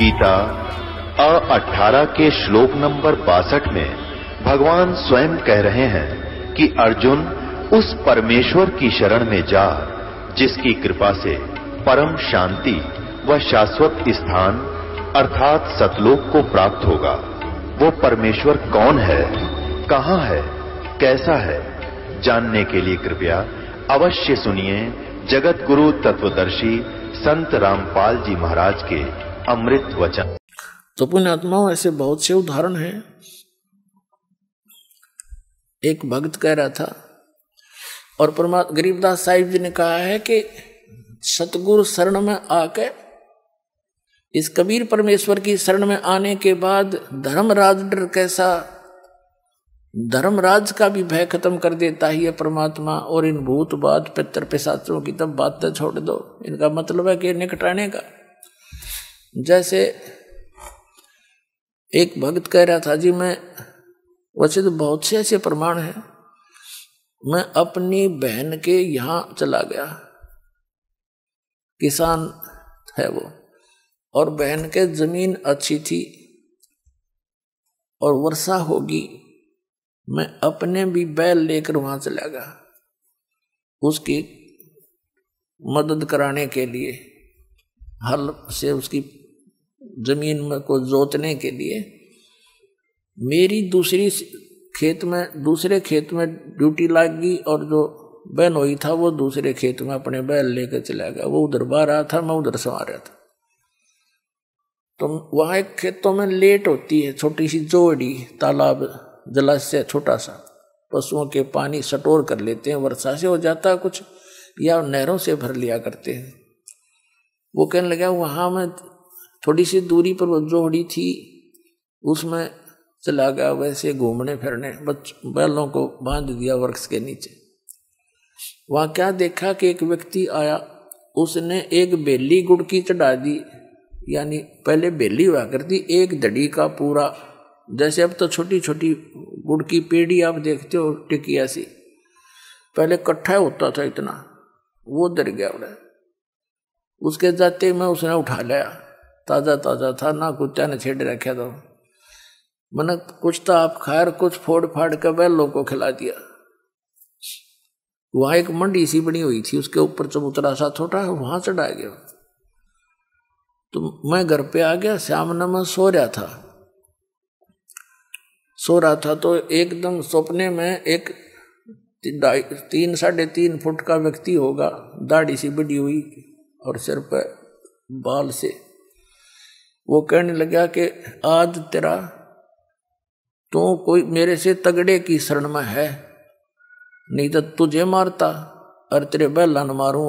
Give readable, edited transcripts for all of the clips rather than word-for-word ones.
गीता 18 के श्लोक नंबर 62 में भगवान स्वयं कह रहे हैं कि अर्जुन उस परमेश्वर की शरण में जा जिसकी कृपा से परम शांति व शाश्वत स्थान अर्थात सतलोक को प्राप्त होगा। वो परमेश्वर कौन है, कहां है, कैसा है, जानने के लिए कृपया अवश्य सुनिए जगत गुरु तत्वदर्शी संत रामपाल जी महाराज के अमृत वचन। तो पुण्यात्माओं, ऐसे बहुत से उदाहरण हैं। एक भक्त कह रहा था और परमात्मा गरीबदास साहिब जी ने कहा है कि सतगुरु शरण में आके इस कबीर परमेश्वर की शरण में आने के बाद धर्मराज डर कैसा, धर्मराज का भी भय खत्म कर देता ही है परमात्मा। और इन भूत बात पितर पिशाचों की तब बातें छोड़ दो, इनका मतलब है कि निकटाने का। जैसे एक भक्त कह रहा था जी, मैं वैसे तो बहुत से ऐसे प्रमाण हैं, मैं अपनी बहन के यहां चला गया, किसान है वो, और बहन के जमीन अच्छी थी और वर्षा होगी, मैं अपने भी बैल लेकर वहां चला गया उसकी मदद कराने के लिए, हल से उसकी जमीन में को जोतने के लिए। मेरी दूसरे खेत में ड्यूटी लग गई और जो बहन हुई था वो दूसरे खेत में अपने बैल लेकर चला गया। वो उधर बाहर रहा था, मैं उधर सवा रहा था। तो वहां एक खेतों में लेट होती है, छोटी सी जोड़ी, तालाब जलाशय छोटा सा, पशुओं के पानी स्टोर कर लेते हैं, वर्षा से हो जाता है कुछ या नहरों से भर लिया करते हैं। वो कहने लगा वहां में थोड़ी सी दूरी पर वो जोड़ी थी, उसमें चला गया वैसे घूमने फिरने, बैलों को बांध दिया वृक्ष के नीचे। वहां क्या देखा कि एक व्यक्ति आया, उसने एक बेली गुड़ की चढ़ा दी, यानी पहले बेली हुआ करती एक दड़ी का पूरा, जैसे अब तो छोटी छोटी गुड़ की पेड़ी आप देखते हो टिकिया सी, पहले इकट्ठा होता था इतना, वो डर गया उड़ा। उसके जाते में उसने उठा लिया, ताजा ताजा था ना, कुत्ता ने छेड़ रखा था। मैंने कुछ तो आप खैर कुछ फोड़ फाड़ कर बैलों को खिला दिया। वहां एक मंडी सी बनी हुई थी, उसके ऊपर चबूतरा सा छोटा, वहां चढ़ा गया। तो मैं घर पे आ गया, सामने मैं सो रहा था तो एकदम सपने में एक 3-3.5 फुट का व्यक्ति होगा, दाढ़ी सी बड़ी हुई और सिर पे बाल से। वो कहने लगा कि आज तेरा तो कोई मेरे से तगड़े की शरण में है, नहीं तो तुझे मारता और तेरे बैला न मारूं,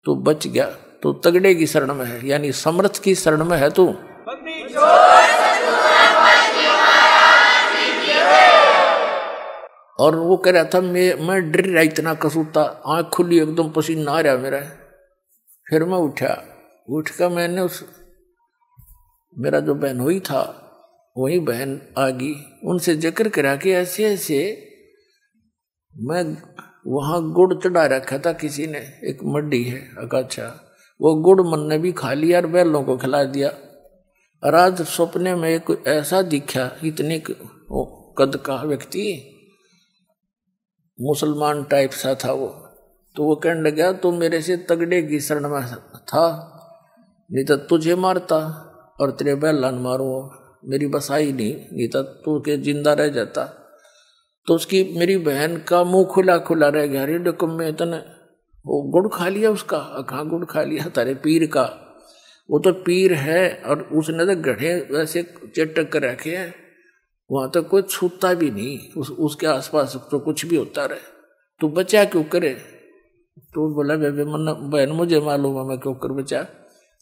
तू बच गया, तो तगड़े की शरण में है, यानी समर्थ की शरण में है तू। और वो कह रहा था मैं डर रहा, इतना कसूता, आंख खुली एकदम, पसीना आ रहा मेरा। फिर मैं उठ कर मैंने मेरा जो बहन हुई था वही बहन आ गई, उनसे जिक्र करा कि ऐसे ऐसे मैं वहां गुड़ चढ़ा रखा था किसी ने, एक मड्डी है अच्छा, वो गुड़ मन ने भी खा लिया और बैलों को खिला दिया। और आज सपने में एक ऐसा दिखा, इतने कद का व्यक्ति, मुसलमान टाइप सा था वो। तो वो कहने लगा तो मेरे से तगड़े की शरण में था, नहीं तो तुझे मारता और तेरे बैला न मारूं, मेरी बसाई नहीं तो तू के जिंदा रह जाता। तो उसकी मेरी बहन का मुंह खुला खुला रह गया, अरे डकम में इतने वो गुड़ खा लिया उसका, कहाँ गुड़ खा लिया तारे पीर का, वो तो पीर है और उसने तो गढ़े वैसे चटक कर रखे हैं, वहां तो कोई छूता भी नहीं, उसके आसपास तो कुछ भी होता रहे, तू बचा क्यों करे? तो बोला बेबे मन बहन मुझे मालूम है मैं क्यों कर बचा,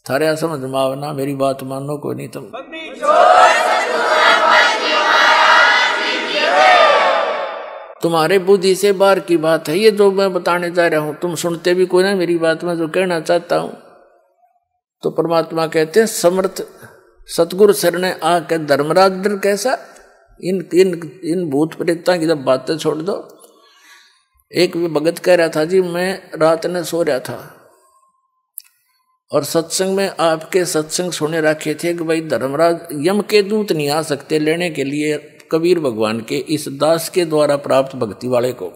थारे समझ में आवना, मेरी बात मानो कोई नहीं तुम। तुम्हारे बुद्धि से बाहर की बात है ये जो मैं बताने जा रहा हूं, तुम सुनते भी कोई ना मेरी बात में जो कहना चाहता हूं। तो परमात्मा कहते हैं समर्थ सतगुरु शरण आके धर्मराज डर कैसा। इन भूत प्रेतों की जब बातें छोड़ दो। एक भगत कह रहा था जी, मैं रात में सो रहा था और सत्संग में आपके सत्संग सुने रखे थे कि भाई धर्मराज यम के दूत नहीं आ सकते लेने के लिए कबीर भगवान के इस दास के द्वारा प्राप्त भक्ति वाले को।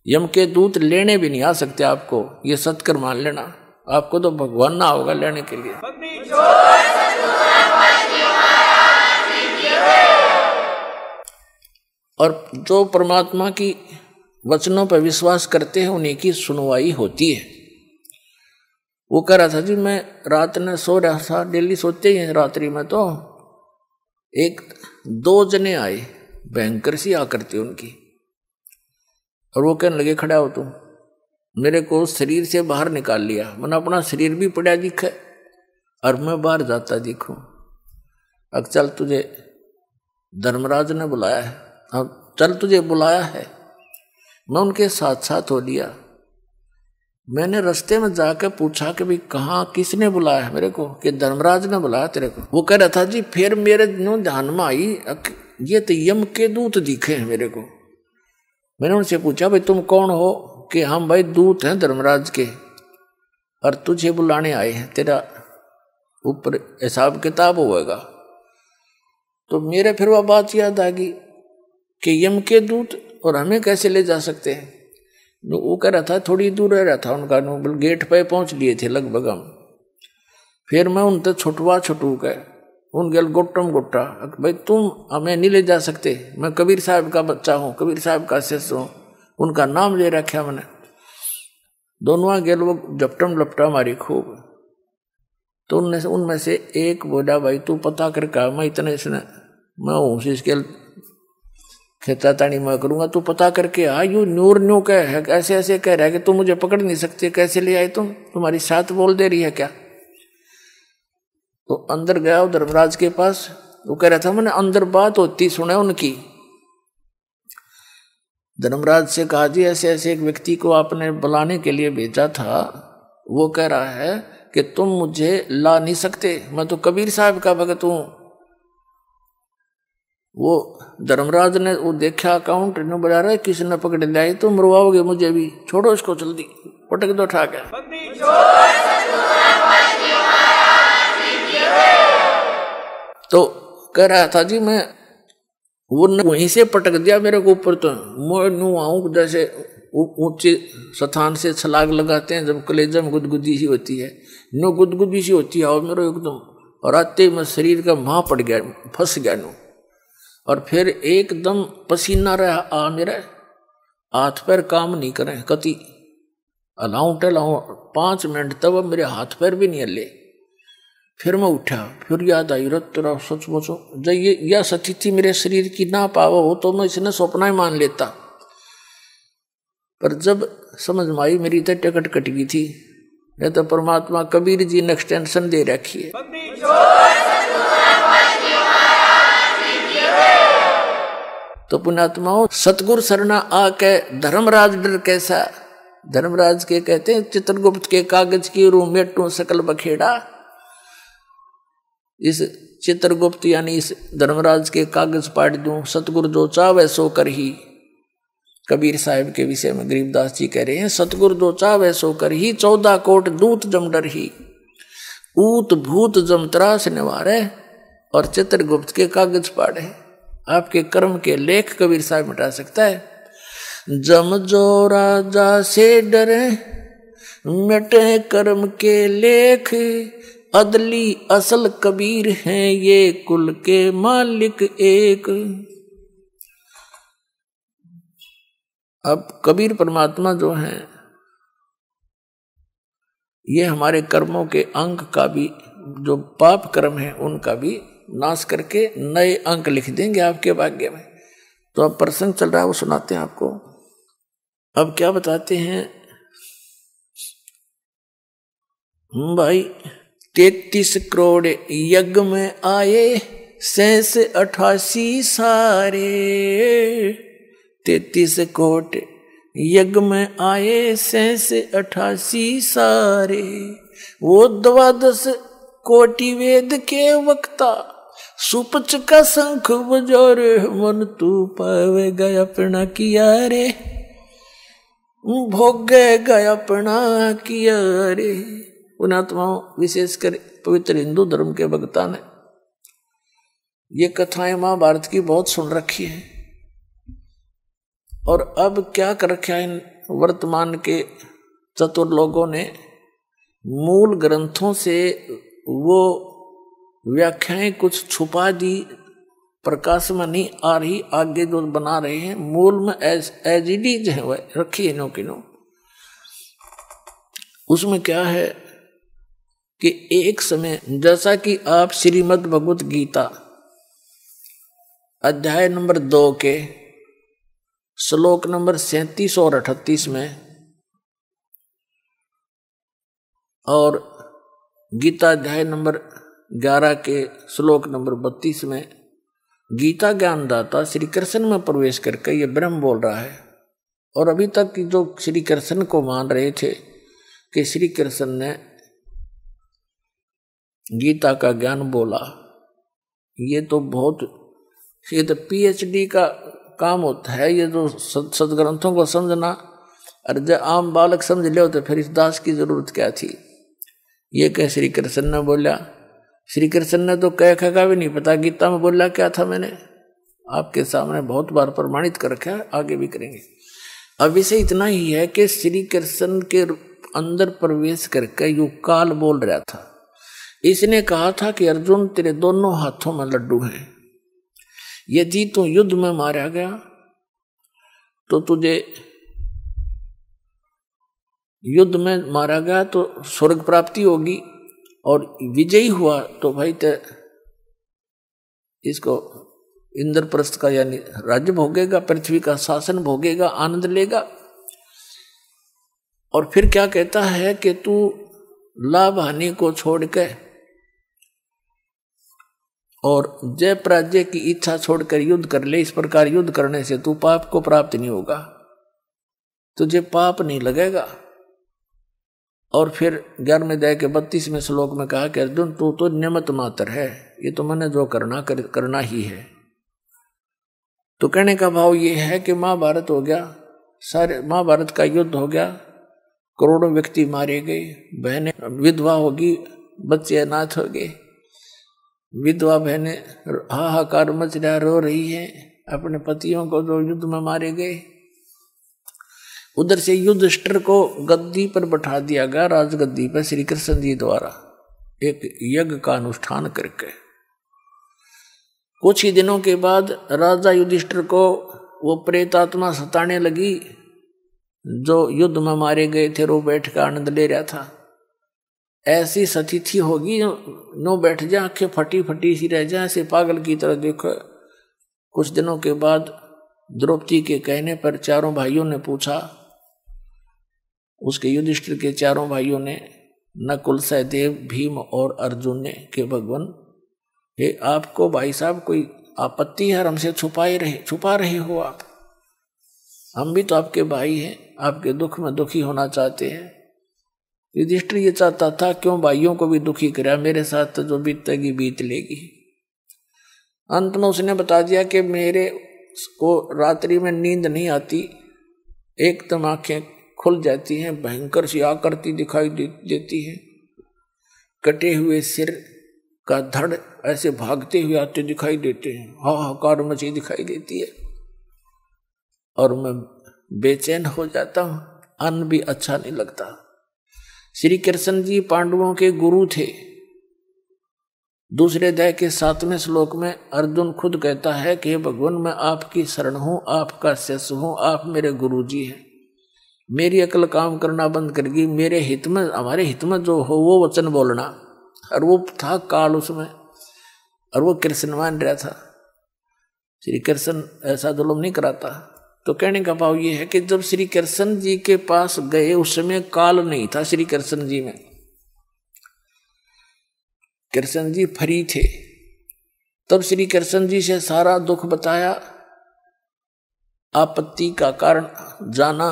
यम के दूत लेने भी नहीं आ सकते आपको, ये सत्कर मान लेना। आपको तो भगवान ना होगा लेने के लिए। और जो परमात्मा की वचनों पर विश्वास करते हैं उन्हीं की सुनवाई होती है। वो कह रहा था जी मैं रात में सो रहा था, डेली सोते ही हैं रात्रि में, तो एक 2 जने आए, भयंकर सी आकृति उनकी, और वो कहने लगे खड़ा हो तुम। मेरे को शरीर से बाहर निकाल लिया, मैंने अपना शरीर भी पड़ा दिखे और मैं बाहर जाता दिखूं। अब चल तुझे धर्मराज ने बुलाया है, अब चल तुझे बुलाया है। मैं उनके साथ साथ हो लिया। मैंने रास्ते में जाकर पूछा कि भाई कहाँ किसने बुलाया है मेरे को, कि धर्मराज ने बुलाया तेरे को। वो कह रहा था जी फिर मेरे ध्यान में आई ये तो यम के दूत दिखे हैं मेरे को। मैंने उनसे पूछा भाई तुम कौन हो, कि हम भाई दूत हैं धर्मराज के और तुझे बुलाने आए हैं, तेरा ऊपर हिसाब किताब होगा। तो मेरे फिर वह बात याद आ गई कि यम के दूत और हमें कैसे ले जा सकते हैं। वो कह रहा था थोड़ी दूर रह रहा था उनका, गेट पे पहुंच लिए थे लगभग हम। फिर मैं उनसे छुटवा के उन गल गोट्टम गोट्टा, भाई तुम हमें नहीं ले जा सकते, मैं कबीर साहब का बच्चा हूँ, कबीर साहब का शिष्य हूँ, उनका नाम ले रखा मैंने। दोनों गेल वो झपटम लपटा मारी खूब। तो उनमें से एक बोला भाई तू पता कर कहा, मैं इतने इसने मैं हूँ इसके खेता तानी मैं करूंगा, तू पता करके आ। यू नूर न्यू कह है, ऐसे ऐसे कह रहा है कि तुम मुझे पकड़ नहीं सकते, कैसे ले आए तुम, तुम्हारी साथ बोल दे रही है क्या। तो अंदर गया धर्मराज के पास, वो कह रहा था मैंने अंदर बात होती सुने उनकी। धर्मराज से कहा जी ऐसे ऐसे एक व्यक्ति को आपने बुलाने के लिए भेजा था, वो कह रहा है कि तुम मुझे ला नहीं सकते, मैं तो कबीर साहब का भगत हूं। वो धर्मराज ने वो देखा अकाउंट ने बजा रहा है किसने पकड़ लिया, तो तुम मरवाओगे मुझे भी, छोड़ो इसको जल्दी, पटक दो उठा के। तो कह रहा था जी मैं वो वहीं से पटक दिया मेरे को ऊपर। तो मैं नू आऊं जैसे ऊंचे स्थान से छलांग लगाते हैं जब कलेजा में गुदगुदी सी होती है, नो गुदगुदी सी होती है और मेरे एकदम, और आते मैं शरीर का मां पड़ गया, फंस गया नू। और फिर एकदम पसीना रहा मेरा, हाथ पैर काम नहीं करें, कति अलाऊं टलाऊं 5 मिनट तब मेरे हाथ पैर भी नहीं हले। फिर मैं उठा, फिर याद आई रत तेरा सचमुच जब ये यह स्थिति मेरे शरीर की ना पावा हो तो मैं इसने सपना ही मान लेता। पर जब समझ में आई मेरी तो टिकट कट गई थी, नहीं तो परमात्मा कबीर जी ने एक्सटेंशन दे रखी है। तो पुण्यात्माओं सतगुरु सरना आके धर्मराज डर कैसा। धर्मराज के कहते हैं चित्रगुप्त के कागज की रू मेटू सकल बखेड़ा। इस चित्रगुप्त यानी इस धर्मराज के कागज पाट दूं, सतगुरु जो चावे सो कर ही। कबीर साहब के विषय में गरीबदास जी कह रहे हैं सतगुरु जो चावे सो कर ही, 14 कोट दूत जम डर ही। ऊत भूत जम त्रास निवारे और चित्रगुप्त के कागज पाड़े। आपके कर्म के लेख कबीर साहब मिटा सकता है। जम जो राजा से डरे मिटे कर्म के लेख, अदली असल कबीर हैं ये कुल के मालिक एक। अब कबीर परमात्मा जो हैं ये हमारे कर्मों के अंक का भी, जो पाप कर्म है उनका भी नाश करके नए अंक लिख देंगे आपके भाग्य में। तो अब प्रसंग चल रहा है वो सुनाते हैं आपको। अब क्या बताते हैं भाई, 33 करोड़ यज्ञ में आए 88 सारे। 33 कोट यज्ञ में आए 88 सारे। वो 12 कोटि वेद के वक्ता, सुपच का शंख बजो रे मन तू पावेगा अपना किया रे, भोगेगा अपना किया रे। उन आत्माओं विशेषकर पवित्र हिंदू धर्म के भक्ता ने ये कथाएं महाभारत की बहुत सुन रखी है। और अब क्या कर रखा है इन वर्तमान के चतुर लोगों ने, मूल ग्रंथों से वो व्याख्याएं कुछ छुपा दी, प्रकाश में नहीं आ रही, आगे जो बना रहे हैं मूल में एज इट इज है वह रखी है नो की नो। उसमें क्या है कि एक समय जैसा कि आप श्रीमद् भगवत गीता अध्याय नंबर 2 के श्लोक नंबर 37 और 38 में और गीता अध्याय नंबर 11 के श्लोक नंबर 32 में गीता ज्ञानदाता श्री कृष्ण में प्रवेश करके ये ब्रह्म बोल रहा है। और अभी तक की जो श्री कृष्ण को मान रहे थे कि श्री कृष्ण ने गीता का ज्ञान बोला, ये तो पीएचडी का काम होता है, ये जो सदग्रंथों को समझना। और जब आम बालक समझ ले तो फिर इस दास की जरूरत क्या थी। ये कह श्री कृष्ण ने बोला, श्री कृष्ण ने तो कह का भी नहीं पता गीता में बोला क्या था। मैंने आपके सामने बहुत बार प्रमाणित कर रखा है, आगे भी करेंगे। अब इसे इतना ही है कि श्री कृष्ण के अंदर प्रवेश करके यू काल बोल रहा था। इसने कहा था कि अर्जुन तेरे दोनों हाथों में लड्डू हैं, यदि तू युद्ध में मारा गया तो तुझे युद्ध में मारा गया तो स्वर्ग प्राप्ति होगी, और विजयी हुआ तो भाई ते इसको इंद्रप्रस्थ का यानी राज्य भोगेगा, पृथ्वी का शासन भोगेगा, आनंद लेगा। और फिर क्या कहता है कि तू लाभ हानि को छोड़ के और जय पराजय की इच्छा छोड़कर युद्ध कर ले। इस प्रकार युद्ध करने से तू पाप को प्राप्त नहीं होगा, तुझे पाप नहीं लगेगा। और फिर 11वें अध्याय के 32वें श्लोक में कहा कि अर्जुन तू तो निमित्त मात्र है, ये तो मैंने जो करना ही है। तो कहने का भाव ये है कि महाभारत हो गया, सारे महाभारत का युद्ध हो गया, करोड़ों व्यक्ति मारे गए, बहनें विधवा होगी, बच्चे अनाथ हो गए, विधवा बहनें हाहाकार मच रहा, रो रही हैं अपने पतियों को जो युद्ध में मारे गए। उधर से युधिष्ठिर को गद्दी पर बैठा दिया गया, राजगद्दी पर श्री कृष्ण जी द्वारा एक यज्ञ का अनुष्ठान करके। कुछ ही दिनों के बाद राजा युधिष्ठिर को वो प्रेत आत्मा सताने लगी, जो युद्ध में मारे गए थे, वो बैठ कर आनंद ले रहा था। ऐसी सतिथि होगी नो बैठ जा, आंखें फटी फटी सी रह जाए, ऐसे पागल की तरह देखो। कुछ दिनों के बाद द्रौपदी के कहने पर चारों भाइयों ने पूछा, उसके युधिष्ठिर के चारों भाइयों ने, नकुल, सहदेव, भीम और अर्जुन ने, कि भगवान हे आपको भाई साहब कोई आपत्ति है, हमसे छुपा रहे हो आप, हम भी तो आपके भाई हैं, आपके दुख में दुखी होना चाहते हैं। युधिष्ठिर ये चाहता था क्यों भाइयों को भी दुखी करा, मेरे साथ तो जो बीतेगी बीत लेगी। अंत में उसने बता दिया कि मेरे को रात्रि में नींद नहीं आती, एकदम आंखें खुल जाती हैं, भयंकर सी आकृति दिखाई देती है, कटे हुए सिर का धड़ ऐसे भागते हुए आते दिखाई देते हैं, हाहाकार मची दिखाई देती है, और मैं बेचैन हो जाता हूं, अन्न भी अच्छा नहीं लगता। श्री कृष्ण जी पांडवों के गुरु थे। दूसरे अध्याय के 7वें श्लोक में अर्जुन खुद कहता है कि भगवान मैं आपकी शरण हूं, आपका शिष्य हूं, आप मेरे गुरु जी हैं। मेरी अकल काम करना बंद कर गई, मेरे हित में, हमारे हित में जो हो वो वचन बोलना। और वो था काल उसमें, और वो कृष्ण मान रहा था। श्री कृष्ण ऐसा जुल्म नहीं कराता। तो कहने का भाव ये है कि जब श्री कृष्ण जी के पास गए उस समय काल नहीं था श्री कृष्ण जी में, कृष्ण जी फ्री थे। तब श्री कृष्ण जी से सारा दुख बताया, आपत्ति का कारण जाना।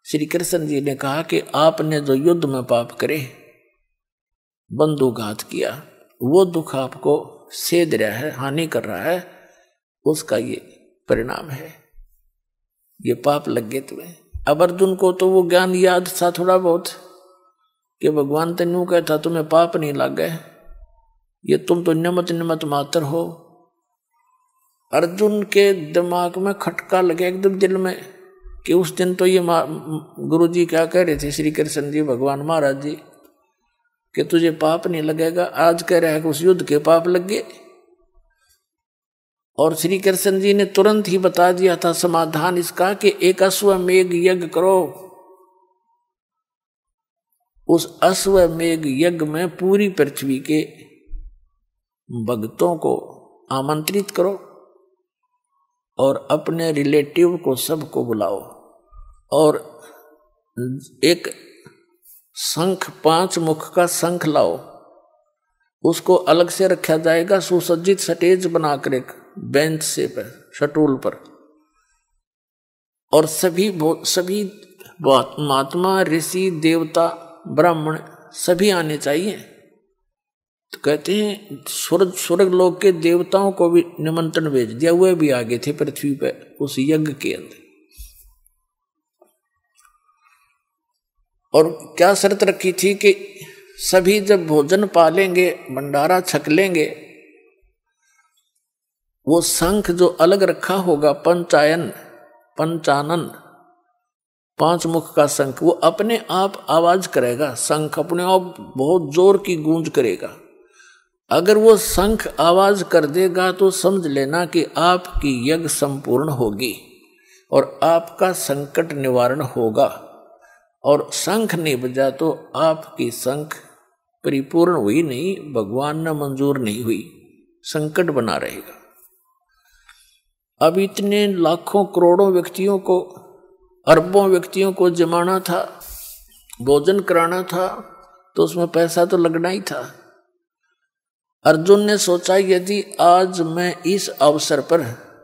श्री कृष्ण जी ने कहा कि आपने जो युद्ध में पाप करे, बंधुघात किया, वो दुख आपको सेध रहा है, हानि कर रहा है, उसका ये परिणाम है, ये पाप लग गए तुम्हें। अब अर्जुन को तो वो ज्ञान याद था थोड़ा बहुत, कि भगवान तेनू कहता तुम्हें पाप नहीं लागे, ये तुम तो निमित्त मात्र हो। अर्जुन के दिमाग में खटका लगे एकदम दिल में कि उस दिन तो ये गुरु जी क्या कह रहे थे, श्री कृष्ण जी भगवान महाराज जी, कि तुझे पाप नहीं लगेगा। आज कह रहा है कि उस युद्ध के पाप लग गए। और श्री कृष्ण जी ने तुरंत ही बता दिया था समाधान इसका कि एक अश्वमेघ यज्ञ करो। उस अश्वमेघ यज्ञ में पूरी पृथ्वी के भक्तों को आमंत्रित करो और अपने रिलेटिव को सबको बुलाओ, और एक शंख 5 मुख का शंख लाओ, उसको अलग से रखा जाएगा सुसज्जित स्टेज बनाकर एक बेंच से पर शटूल पर, और सभी महात्मा ऋषि देवता ब्राह्मण सभी आने चाहिए। तो कहते हैं स्वर्ग लोक के देवताओं को भी निमंत्रण भेज दिया, हुए भी आगे थे पृथ्वी पर उस यज्ञ के अंदर। और क्या शर्त रखी थी कि सभी जब भोजन पालेंगे, भंडारा छक लेंगे, वो शंख जो अलग रखा होगा पंचानन 5 मुख का शंख, वो अपने आप आवाज करेगा। शंख अपने आप बहुत जोर की गूंज करेगा। अगर वो शंख आवाज कर देगा तो समझ लेना कि आपकी यज्ञ संपूर्ण होगी और आपका संकट निवारण होगा। और शंख नहीं बजा तो आपकी शंख परिपूर्ण हुई नहीं, भगवान ने मंजूर नहीं हुई, संकट बना रहेगा। अब इतने लाखों करोड़ों व्यक्तियों को, अरबों व्यक्तियों को जमाना था, भोजन कराना था, तो उसमें पैसा तो लगना ही था। अर्जुन ने सोचा यदि आज मैं इस अवसर पर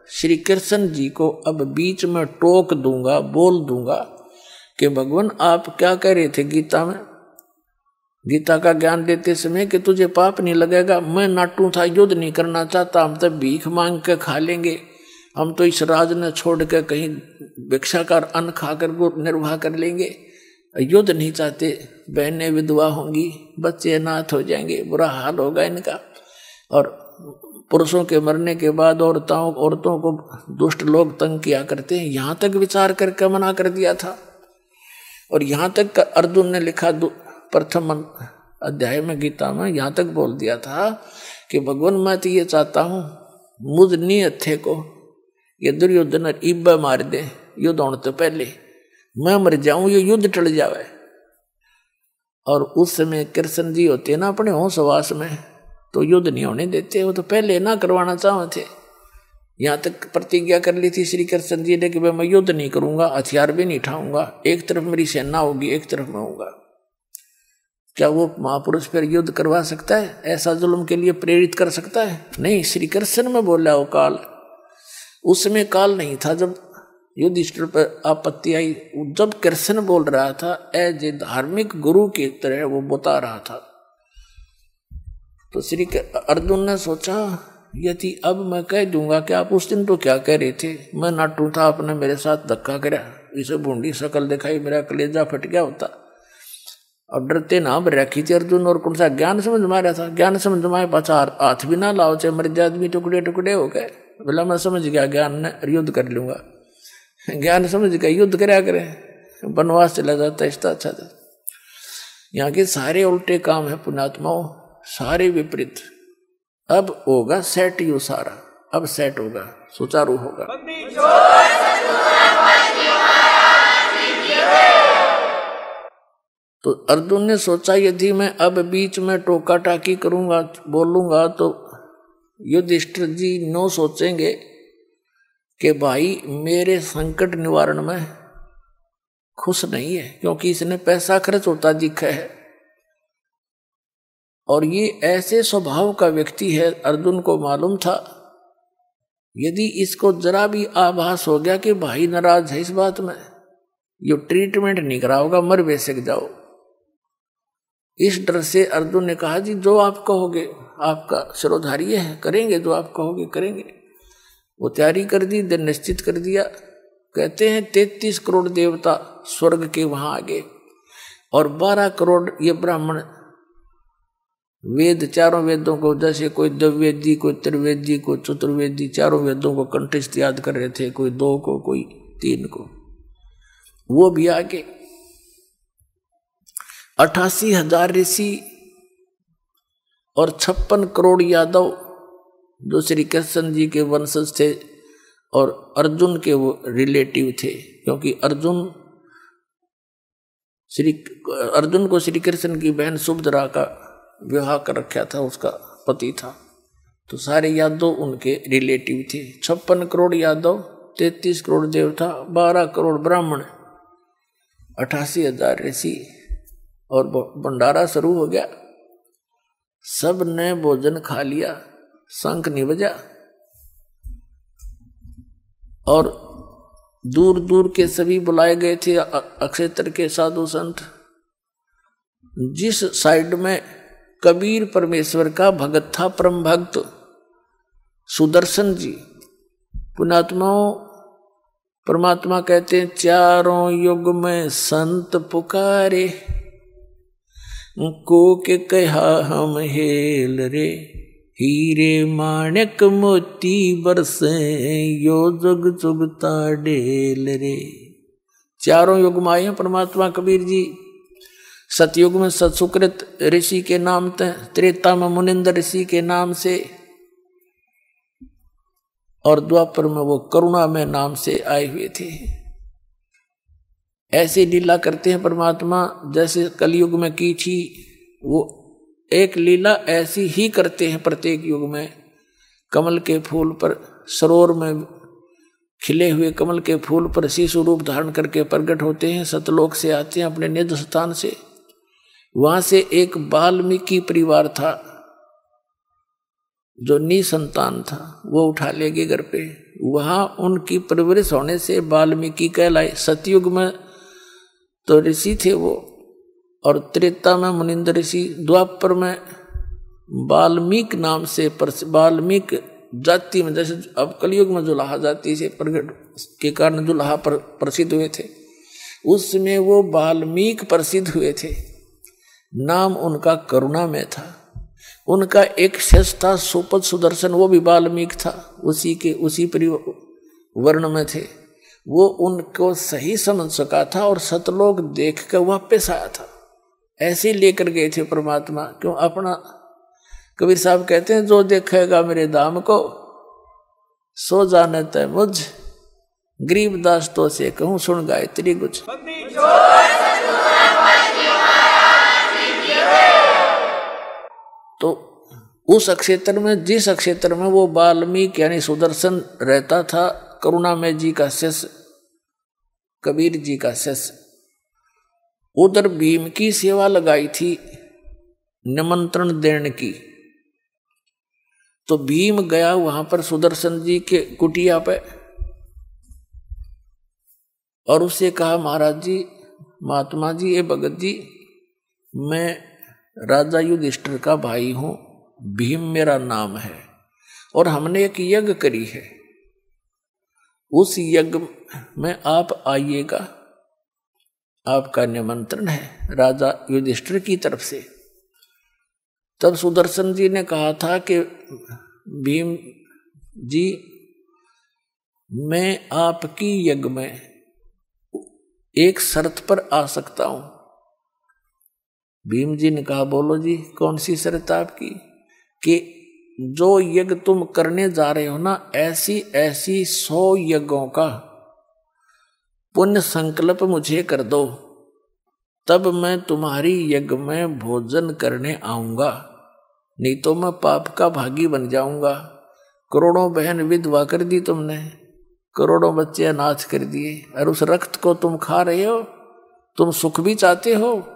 श्री कृष्ण जी को अब बीच में टोक दूंगा, बोल दूंगा कि भगवान आप क्या कह रहे थे गीता में, गीता का ज्ञान देते समय कि तुझे पाप नहीं लगेगा। मैं नाटू था, युद्ध नहीं करना चाहता, हम तो भीख मांग के खा लेंगे, हम तो इस राज ने छोड़ के कहीं भिक्षाकार अन्न खाकर को निर्वाह कर लेंगे, युद्ध नहीं चाहते, बहनें विधवा होंगी, बच्चे अनाथ हो जाएंगे, बुरा हाल होगा इनका। और पुरुषों के मरने के बाद औरतों को दुष्ट लोग तंग किया करते हैं, यहाँ तक विचार करके मना कर दिया था। और यहाँ तक अर्जुन ने लिखा प्रथम अध्याय में गीता में यहाँ तक बोल दिया था कि भगवान मैं तो ये चाहता हूँ मुझ नी हथे को ये दुर्योधन इब्बा मार दे, युद्ध होने तो पहले मैं मर जाऊं, ये युद्ध टल जावे। और उस समय कृष्ण जी होते ना अपने होशवास में, तो युद्ध नहीं होने देते, वो तो पहले ना करवाना चाहते थे। यहाँ तक प्रतिज्ञा कर ली थी श्री कृष्ण जी ने कि मैं युद्ध नहीं करूंगा, हथियार भी नहीं उठाऊंगा, एक तरफ मेरी सेना होगी, एक तरफ मैं होऊंगा। क्या वो महापुरुष फिर युद्ध करवा सकता है? ऐसा जुल्म के लिए प्रेरित कर सकता है? नहीं। श्री कृष्ण में बोला वो काल, उसमें काल नहीं था जब युधिष्ठिर पर आपत्ति आई। जब कृष्ण बोल रहा था एज ए धार्मिक गुरु की तरह वो बता रहा था, तो श्री अर्जुन ने सोचा यदि अब मैं कह दूंगा कि आप उस दिन तो क्या कह रहे थे, मैं नाटू था, आपने मेरे साथ धक्का करा, इसे बूंदी शकल दिखाई, मेरा कलेजा फट गया होता। और डरते ना रखी थी अर्जुन, और कौन सा ज्ञान समझ में आ रहा था, ज्ञान समझ में आए पाछा हाथ भी ना लाओ, चाहे मर जाए आदमी टुकड़े टुकड़े हो गए। बोला मैं समझ गया ज्ञान ने, युद्ध कर लूंगा। ज्ञान समझ गया युद्ध कराया करे, वनवास चला जाता इसका अच्छा था। यहाँ के सारे उल्टे काम है पुण्यात्माओं, सारे विपरीत। अब होगा सेट, यू सारा अब सेट होगा, सुचारू होगा। तो अर्जुन ने सोचा यदि मैं अब बीच में टोका टाकी करूंगा, बोलूंगा, तो युधिष्ठिर जी नो सोचेंगे कि भाई मेरे संकट निवारण में खुश नहीं है, क्योंकि इसने पैसा खर्च होता दिखा है। और ये ऐसे स्वभाव का व्यक्ति है, अर्जुन को मालूम था यदि इसको जरा भी आभास हो गया कि भाई नाराज है इस बात में, ये ट्रीटमेंट नहीं कराओगा, मर बेसक जाओ। इस डर से अर्जुन ने कहा जी जो आप कहोगे, आपका शिरोधार्य है, करेंगे जो आप कहोगे करेंगे। वो तैयारी कर दी, दिन निश्चित कर दिया। कहते हैं 33 करोड़ देवता स्वर्ग के वहां आ गए, और 12 करोड़ ये ब्राह्मण वेद, चारों वेदों को, जैसे कोई द्विवेदी, कोई त्रिवेदी, कोई चतुर्वेदी, चारों वेदों को कंठस्थ याद कर रहे थे, कोई 2 को, कोई 3 को। वो भी आगे 88,000 ऋषि और 56 करोड़ यादव जो श्री कृष्ण जी के वंशज थे और अर्जुन के वो रिलेटिव थे, क्योंकि अर्जुन को श्री कृष्ण की बहन सुभद्रा का विवाह कर रखा था, उसका पति था, तो सारे यादव उनके रिलेटिव थे। 56 करोड़ यादव, 33 करोड़ देवता, 12 करोड़ ब्राह्मण, 88,000 ऋषि, और भंडारा शुरू हो गया। सब ने भोजन खा लिया, शंख नहीं बजा, और दूर दूर के सभी बुलाए गए थे अक्षेत्र के साधु संत। जिस साइड में कबीर परमेश्वर का भगत था, परम भक्त सुदर्शन जी, पुण्यात्माओं, परमात्मा कहते हैं चारों युग में संत पुकारे, को के कहा हम हेल रे, हीरे माणिक मोती बरसे, यो जुग जुगता डेल रे। चारों युग में आए हैं परमात्मा कबीर जी। सतयुग में सतसुकृत ऋषि के नाम से, त्रेता में मुनिंद्र ऋषि के नाम से, और द्वापर में वो करुणा में नाम से आए हुए थे। ऐसी लीला करते हैं परमात्मा, जैसे कलयुग में की थी, वो एक लीला ऐसी ही करते हैं प्रत्येक युग में। कमल के फूल पर, सरोवर में खिले हुए कमल के फूल पर शिशु रूप धारण करके प्रकट होते हैं, सतलोक से आते हैं अपने निज स्थान से। वहां से एक वाल्मीकि परिवार था जो निसंतान था, वो उठा ले गए घर पे। वहां उनकी परवरिश होने से वाल्मीकि कहलाए। सतयुग में तो ऋषि थे वो, और त्रेता में मुनिंद्र ऋषि, द्वापर में वाल्मीकि नाम से, वाल्मीकि जाति में, जैसे अब कलयुग में जुलाहा जाति से प्रकट के कारण जुलाहा प्रसिद्ध हुए थे, उसमें वो वाल्मीकि प्रसिद्ध हुए थे। नाम उनका करुणा में था। उनका एक शिष्य था सुपद सुदर्शन, वो भी वाल्मीकि था, उसी वर्ण में थे। वो उनको सही समझ सका था और सतलोक देख कर वापस आया था। ऐसे लेकर गए थे परमात्मा। क्यों? अपना कबीर साहब कहते हैं, जो देखेगा मेरे धाम को सो जाने तय मुझ, गरीबदास तो से कहूँ सुन गायत्री गुज। तो उस क्षेत्र में, जिस क्षेत्र में वो वाल्मीकि यानी सुदर्शन रहता था, करुणामय जी का शिष्य, कबीर जी का शिष्य, उधर भीम की सेवा लगाई थी निमंत्रण देने की। तो भीम गया वहां पर सुदर्शन जी के कुटिया पे और उससे कहा, महाराज जी, महात्मा जी, ये भगत जी, मैं राजा युधिष्ठिर का भाई हूं, भीम मेरा नाम है, और हमने एक यज्ञ करी है, उस यज्ञ में आप आइएगा, आपका निमंत्रण है राजा युधिष्ठिर की तरफ से। तब सुदर्शन जी ने कहा था कि भीम जी, मैं आपकी यज्ञ में एक शर्त पर आ सकता हूं। भीम जी ने कहा, बोलो जी, कौन सी शर्त आपकी? कि जो यज्ञ तुम करने जा रहे हो ना, ऐसी 100 यज्ञों का पुण्य संकल्प मुझे कर दो, तब मैं तुम्हारी यज्ञ में भोजन करने आऊंगा, नहीं तो मैं पाप का भागी बन जाऊंगा। करोड़ों बहन विधवा कर दी तुमने, करोड़ों बच्चे अनाथ कर दिए, और उस रक्त को तुम खा रहे हो। तुम सुख भी चाहते हो,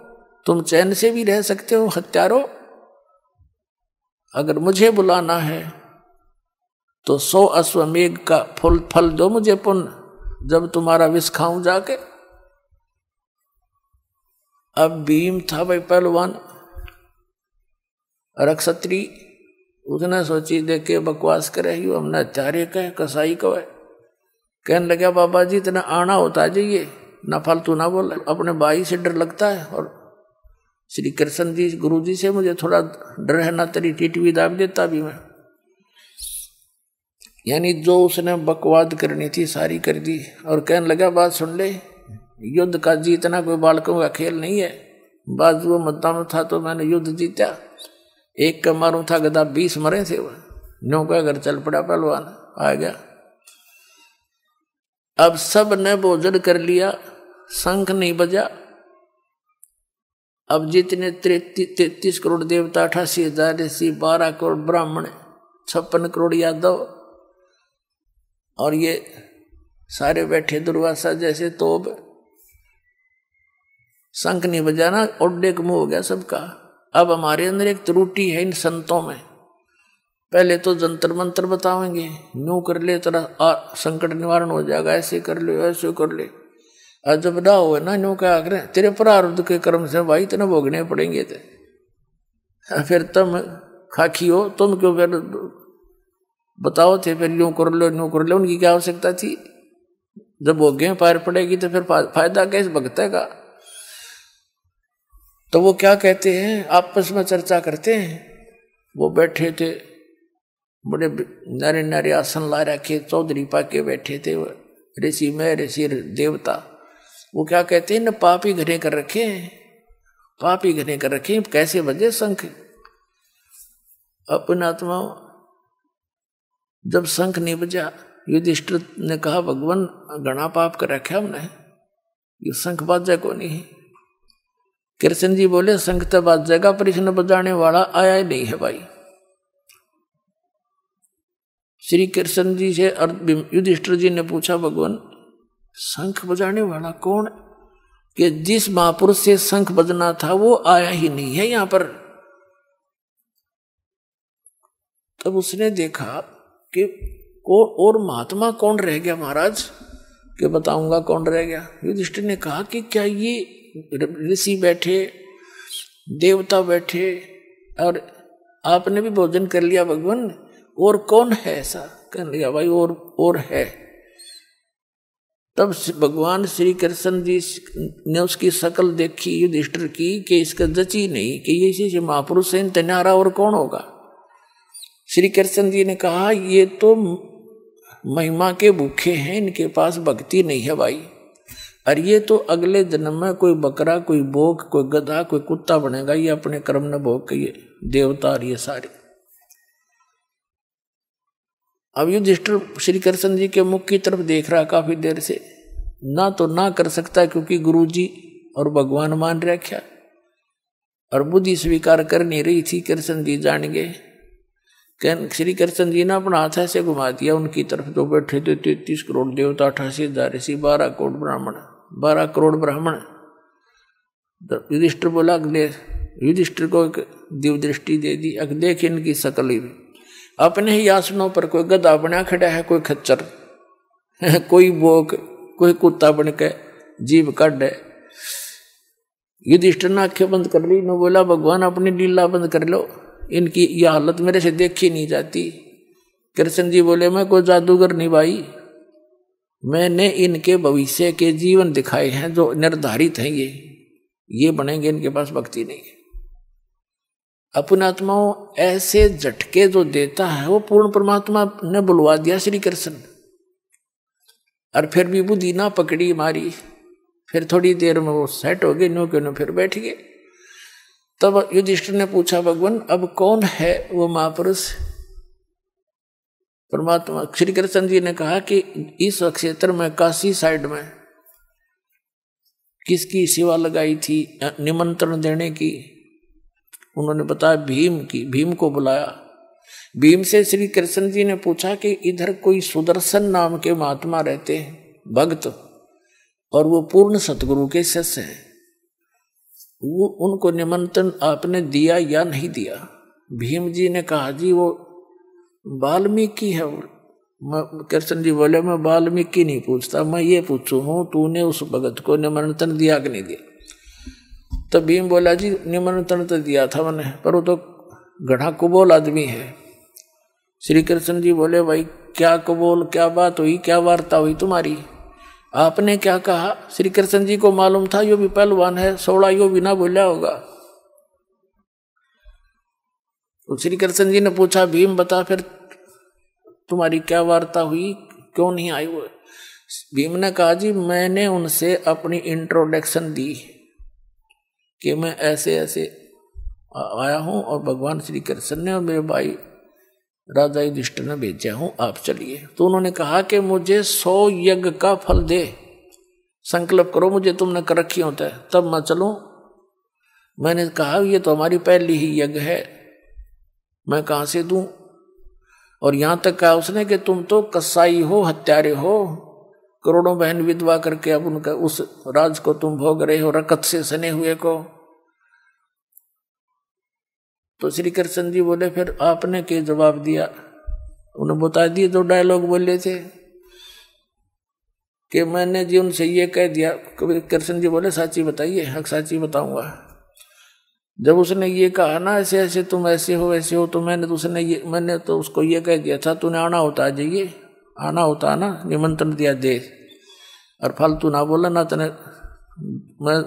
तुम चैन से भी रह सकते हो, हत्यारो। अगर मुझे बुलाना है तो 100 अश्वमेघ का फल दो मुझे पुण्य, जब तुम्हारा विष खाऊं जाके। अब भीम था भाई पहलवान और क्षत्रिय, उसने सोची, देखे बकवास करे, हमने हत्यारे कहे, कसाई कहे। कहने लगा, बाबा जी इतना आना होता है जाइए, ना फालतू ना बोले, अपने भाई से डर लगता है और श्री कृष्ण जी गुरु जी से मुझे थोड़ा डर है, ना तेरी टीटवी दाब देता भी मैं। यानी जो उसने बकवाद करनी थी सारी कर दी और कहने लगा बात सुन ले, युद्ध का जीतना कोई बालकों का खेल नहीं है। बाजू मुद्दा में था तो मैंने युद्ध जीता, एक का मारूं था गदा 20 मरे थे। वह नो का घर चल पड़ा, पहलवान आ गया। अब सब ने भोजन कर लिया, शंख नहीं बजा। अब जितने 33 करोड़ देवता, 88,000 ऋषि, 12 करोड़ ब्राह्मण, 56 करोड़ यादव और ये सारे बैठे दुर्वासा जैसे तोब, शंख नहीं बजाना, ओड्डे का मुंह हो गया सबका। अब हमारे अंदर एक त्रुटि है इन संतों में, पहले तो जंतर मंत्र बताएंगे, यूं कर ले तेरा संकट निवारण हो जाएगा, ऐसे कर ले ऐसे कर ले। और जब ना हो ना यूं क्या करें, तेरे प्रारब्ध के कर्म से भाई तेने भोगने पड़ेंगे थे, फिर तुम खाकी हो, तुम क्यों फिर बताओ थे, फिर यूं कर लो। उनकी क्या आवश्यकता थी, जब भोगे पार पड़ेगी तो फिर फायदा कैसे भगते का। तो वो क्या कहते हैं, आपस में चर्चा करते हैं। वो बैठे थे, बड़े नारे नारे आसन ला रखे, चौधरी पाके बैठे थे ऋषि में ऋषि देवता। वो क्या कहते हैं, न पाप ही घने कर रखे हैं, पाप ही घने कर रखे, कैसे बजे शंख। अपन आत्मा जब शंख नहीं बजा, युधिष्ठिर ने कहा भगवान घना पाप कर रखे हमने, ये शंख बाजा को नहीं। कृष्ण जी बोले शंख तो बाजेगा पर इसने बजाने वाला आया ही नहीं है भाई। श्री कृष्ण जी से और युधिष्ठिर जी ने पूछा भगवान शंख बजाने वाला कौन, कि जिस महापुरुष से शंख बजना था वो आया ही नहीं है यहां पर। तब उसने देखा कि और महात्मा कौन रह गया महाराज, कि बताऊंगा कौन रह गया। युधिष्ठिर ने कहा कि क्या ये ऋषि बैठे, देवता बैठे और आपने भी भोजन कर लिया भगवान, और कौन है ऐसा। कह लिया भाई और है। तब भगवान श्री कृष्ण जी ने उसकी शकल देखी युधिष्ठिर की कि इसका जची नहीं, कि ये इसी से महापुरुष से तनारा और कौन होगा। श्री कृष्ण जी ने कहा ये तो महिमा के भूखे हैं, इनके पास भक्ति नहीं है भाई, और ये तो अगले जन्म में कोई बकरा, कोई बोक, कोई गधा, कोई कुत्ता बनेगा, ये अपने कर्म न भोग के ये देवता और ये सारे। अब युधिष्ठिर श्री कृष्ण जी के मुख की तरफ देख रहा काफी देर से, ना तो ना कर सकता क्योंकि गुरु जी और भगवान मान रखा, और बुद्धि स्वीकार कर नहीं रही थी। कृष्ण जी जान गए। श्री कृष्ण जी ने अपना हाथ ऐसे घुमा दिया उनकी तरफ, जो बैठे थे 33 करोड़ देवता, 88,000 ऋषि, 12 करोड़ ब्राह्मण, 12 करोड़ ब्राह्मण। युधिष्ठिर बोला अगले, युधिष्ठिर को एक दिव्य दृष्टि दे दी, अग देख इनकी शकल ही अपने ही आसनों पर कोई गधा बना खड़ा है, कोई खच्चर, कोई बोक, कोई कुत्ता बन के जीभ काट है। युधिष्ठिर ने आंखें बंद कर ली, ने बोला भगवान अपनी लीला बंद कर लो, इनकी यह हालत मेरे से देखी नहीं जाती। कृष्ण जी बोले मैं कोई जादूगर नहीं भाई, मैंने इनके भविष्य के जीवन दिखाए हैं जो निर्धारित हैं, ये बनेंगे, इनके पास भक्ति नहीं है। अपने आत्माओं ऐसे झटके जो देता है वो पूर्ण परमात्मा ने बुलवा दिया श्री कृष्ण, और फिर भी बुद्धि ना पकड़ी मारी। फिर थोड़ी देर में वो सेट हो गए, नो के नो फिर बैठ गए। तब युधिष्ठिर ने पूछा भगवान अब कौन है वो महापुरुष परमात्मा। श्री कृष्ण जी ने कहा कि इस क्षेत्र में काशी साइड में किसकी सेवा लगाई थी निमंत्रण देने की, उन्होंने बताया भीम की। भीम को बुलाया। भीम से श्री कृष्ण जी ने पूछा कि इधर कोई सुदर्शन नाम के महात्मा रहते हैं भक्त, और वो पूर्ण सतगुरु के शिष्य हैं, वो उनको निमंत्रण आपने दिया या नहीं दिया। भीम जी ने कहा जी वो वाल्मीकि है। कृष्ण जी बोले मैं वाल्मीकि नहीं पूछता, मैं ये पूछू हूँ तूने उस भगत को निमंत्रण दिया कि नहीं दिया। तो भीम बोला जी निमंत्रण तो दिया था मैंने, पर वो तो गढ़ा कुबोल आदमी है। श्री कृष्ण जी बोले भाई क्या कुबोल, क्या बात हुई, क्या वार्ता हुई तुम्हारी, आपने क्या कहा। श्री कृष्ण जी को मालूम था यो भी पहलवान है, 16 यो भी ना बोला होगा, तो श्री कृष्ण जी ने पूछा, भीम बता फिर तुम्हारी क्या वार्ता हुई, क्यों नहीं आई वो? भीम ने कहा, जी मैंने उनसे अपनी इंट्रोडक्शन दी कि मैं ऐसे ऐसे आया हूं और भगवान श्री कृष्ण ने और मेरे भाई राजा युधिष्ठिर ने भेजा हूं, आप चलिए। तो उन्होंने कहा कि मुझे 100 यज्ञ का फल दे, संकल्प करो मुझे तुमने कर रखी होता है तब मैं चलूं। मैंने कहा ये तो हमारी पहली ही यज्ञ है, मैं कहां से दूं? और यहां तक कहा उसने कि तुम तो कसाई हो, हत्यारे हो, करोड़ों बहन विधवा करके अब उनका उस राज को तुम भोग रहे हो, रकत से सने हुए को। तो श्री कृष्ण जी बोले, फिर आपने क्या जवाब दिया? उन्हें बता दिए जो डायलॉग बोले थे कि मैंने जी उनसे ये कह दिया। कृष्ण जी बोले, साची बताइए। हक साची बताऊंगा। जब उसने ये कहा ना ऐसे ऐसे तुम ऐसे हो वैसे हो, तो मैंने तो उसको ये कह दिया था, तूने आना होता आ जाइए, आना होता ना, निमंत्रण दिया दे, और फालतू ना बोला ना। तने मैं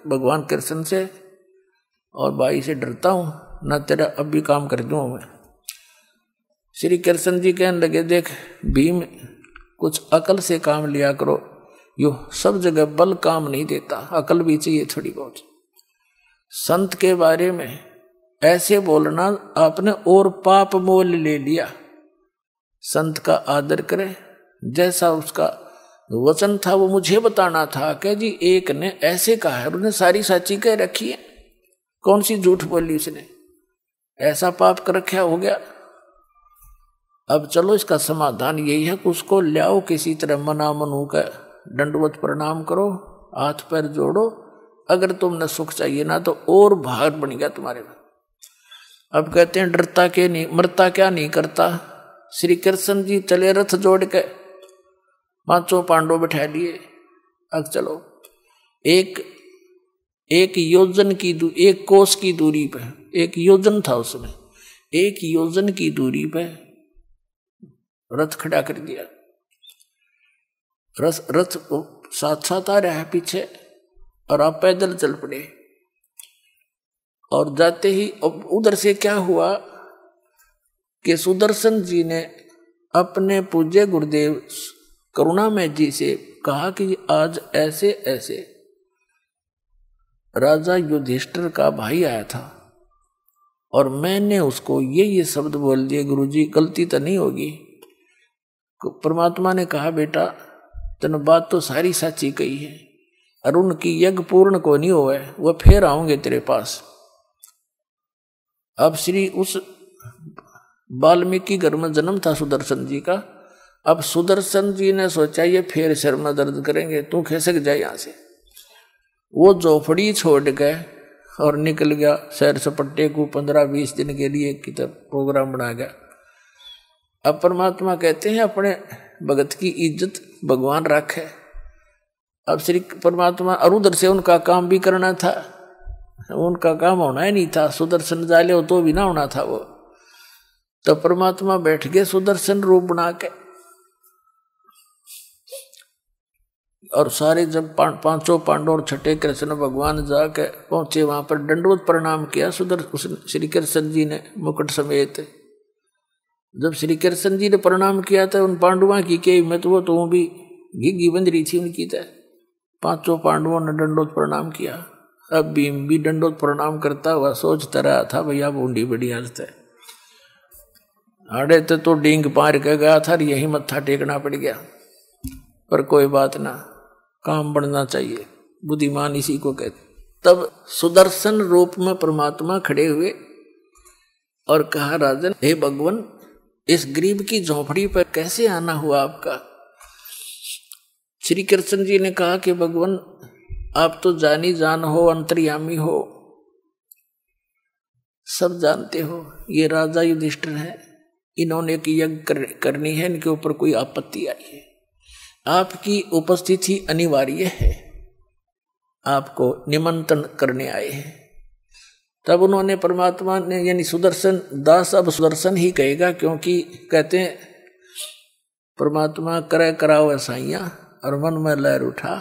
भगवान कृष्ण से और भाई से डरता हूं ना, तेरा अब भी काम कर दूं मैं। श्री कृष्ण जी कहने लगे, देख भीम कुछ अकल से काम लिया करो, यो सब जगह बल काम नहीं देता, अकल भी चाहिए थोड़ी बहुत। संत के बारे में ऐसे बोलना आपने और पाप मोल ले लिया। संत का आदर करे, जैसा उसका वचन था वो मुझे बताना था कि जी एक ने ऐसे कहा है, उन्हें सारी साची कह रखी है, कौन सी झूठ बोली उसने, ऐसा पाप कर रखा हो गया। अब चलो इसका समाधान यही है कि उसको लाओ किसी तरह, मना मनू का दंडवत प्रणाम करो, हाथ पैर जोड़ो, अगर तुमने सुख चाहिए ना तो और भार बन गया तुम्हारे में। अब कहते हैं डरता के नहीं, मरता क्या नहीं करता। श्री कृष्ण जी चले रथ जोड़ के, 5 पांडव बैठा लिए। अब चलो एक योजन की एक कोस की दूरी पे, एक योजन था उसमें, एक योजन की दूरी पे रथ खड़ा कर दिया। रथ साथ साथ आ रहा है पीछे, और आप पैदल चल पड़े। और जाते ही उधर से क्या हुआ कि सुदर्शन जी ने अपने पूज्य गुरुदेव करुणामय जी से कहा कि आज ऐसे ऐसे राजा युधिष्ठिर का भाई आया था और मैंने उसको ये शब्द बोल दिए, गुरुजी गलती तो नहीं होगी? परमात्मा ने कहा, बेटा तने बात तो सारी सच्ची कही है, और उनकी यज्ञ पूर्ण को नहीं हुआ है, वह फिर आऊंगे तेरे पास। अब श्री उस वाल्मीकि घर में जन्म था सुदर्शन जी का। अब सुदर्शन जी ने सोचा ये फिर सिर में दर्द करेंगे, तू खिसक जाए यहां से। वो झोपड़ी छोड़ के और निकल गया सैर सपट्टे को 15-20 दिन के लिए की प्रोग्राम बना गया। अब परमात्मा कहते हैं अपने भगत की इज्जत भगवान रखे। अब श्री परमात्मा और उधर से उनका काम भी करना था, उनका काम होना ही नहीं था, सुदर्शन जाले हो तो भी ना होना था वो। तो परमात्मा बैठ गए सुदर्शन रूप बना के, और सारे जब 5 पांडव और 6 कृष्ण भगवान जाके पहुंचे वहां पर दंडवत प्रणाम किया श्री कृष्ण जी ने मुकुट समेत। जब श्री कृष्ण जी ने प्रणाम किया था उन पांडवों की के हिम्मत, वो तो भी घिघी बंध रही थी उनकी। तय 5 पांडवों ने दंडवत प्रणाम किया। अब भीम भी दंडवत प्रणाम करता हुआ सोचता रहा था, भैया बूंदी बड़ी हंसते आड़े तो डींग पार के गया था, यही मत्था टेकना पड़ गया। पर कोई बात ना, काम बढ़ना चाहिए, बुद्धिमान इसी को कहते। तब सुदर्शन रूप में परमात्मा खड़े हुए और कहा, राजन हे भगवान, इस गरीब की झोपड़ी पर कैसे आना हुआ आपका? श्री कृष्ण जी ने कहा कि भगवान आप तो जानी जान हो, अंतर्यामी हो, सब जानते हो। ये राजा युधिष्ठिर है, इन्होंने एक यज्ञ करनी है, इनके ऊपर कोई आपत्ति आई है, आपकी उपस्थिति अनिवार्य है, आपको निमंत्रण करने आए हैं। तब उन्होंने परमात्मा ने यानी सुदर्शन दास, अब सुदर्शन ही कहेगा क्योंकि कहते हैं परमात्मा करे कराओ साइया और मन में लहर उठा,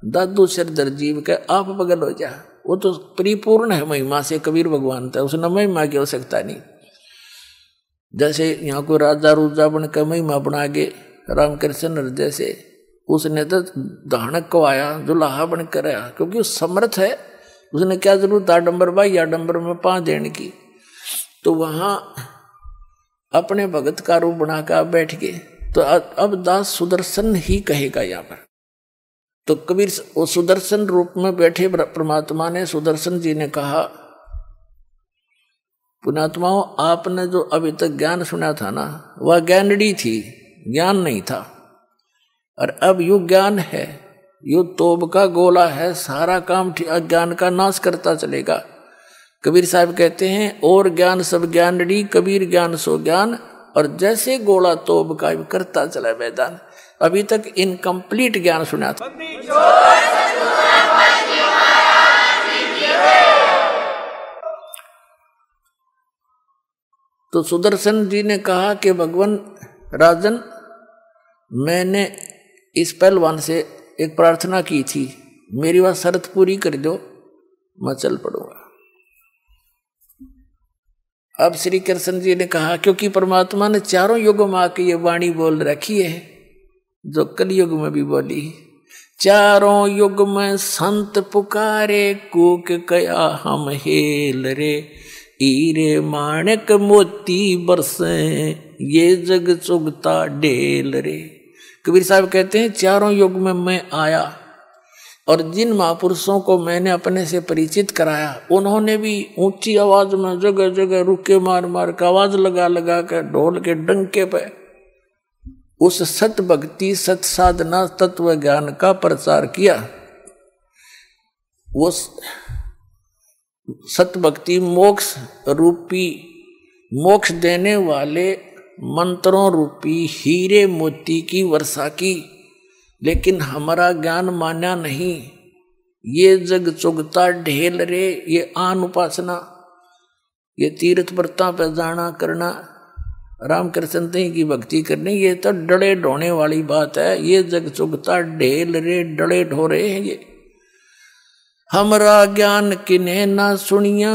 दादू सिर दर्जीव के आप बगल हो जा। वो तो परिपूर्ण है महिमा से, कबीर भगवान था, उसने महिमा की आवश्यकता नहीं। जैसे यहाँ कोई राजा रूजा बन के महिमा बना के रामकृष्ण हृदय से, उसने तो धानक को आया दुल्हा बन कर आया, क्योंकि वो समर्थ है। उसने क्या जरूरत आडंबर भाई आडंबर में 5 देने की। तो वहां अपने भगत का रूप बना कर बैठ के, तो अब दास सुदर्शन ही कहेगा यहाँ पर। तो कबीर वो सुदर्शन रूप में बैठे परमात्मा ने, सुदर्शन जी ने कहा, पुण्यात्माओं आपने जो अभी तक ज्ञान सुना था ना, वह ज्ञानड़ी थी, ज्ञान नहीं था। और अब यू ज्ञान है, यू तोब का गोला है, सारा काम अज्ञान का नाश करता चलेगा। कबीर साहब कहते हैं, और ज्ञान सब ज्ञानड़ी, कबीर ज्ञान सो ज्ञान, और जैसे गोला तोब का करता चला मैदान। अभी तक इनकम्प्लीट ज्ञान सुना था। तो सुदर्शन जी ने कहा कि भगवान राजन, मैंने इस पहलवान से एक प्रार्थना की थी, मेरी वह शर्त पूरी कर दो, मैं चल पड़ूंगा। अब श्री कृष्ण जी ने कहा, क्योंकि परमात्मा ने चारों युगों में आके ये वाणी बोल रखी है, जो कलयुग में भी बोली, चारों युग में संत पुकारे, कूक कया हम हेल रे, हीरे माणक मोती बरसे, ये जग चुगता ढेल रे। कबीर साहब कहते हैं, चारों युग में मैं आया और जिन महापुरुषों को मैंने अपने से परिचित कराया, उन्होंने भी ऊंची आवाज में जगह जगह रुके मार मार कर, आवाज लगा लगा कर, ढोल के डंके पे उस सत भक्ति, सत साधना, तत्व ज्ञान का प्रचार किया। वो सत भक्ति मोक्ष रूपी, मोक्ष देने वाले मंत्रों रूपी हीरे मोती की वर्षा की, लेकिन हमारा ज्ञान मान्या नहीं। ये जग चुगता ढेल रे, ये आन उपासना, ये तीर्थ व्रता पे जाना करना, रामकृष्ण की भक्ति करनी, ये तो डड़े ढोने वाली बात है। ये जग चुगता ढेल रे, डड़े ढोरे हैं ये। हमरा ज्ञान किन्हें ना सुनिया,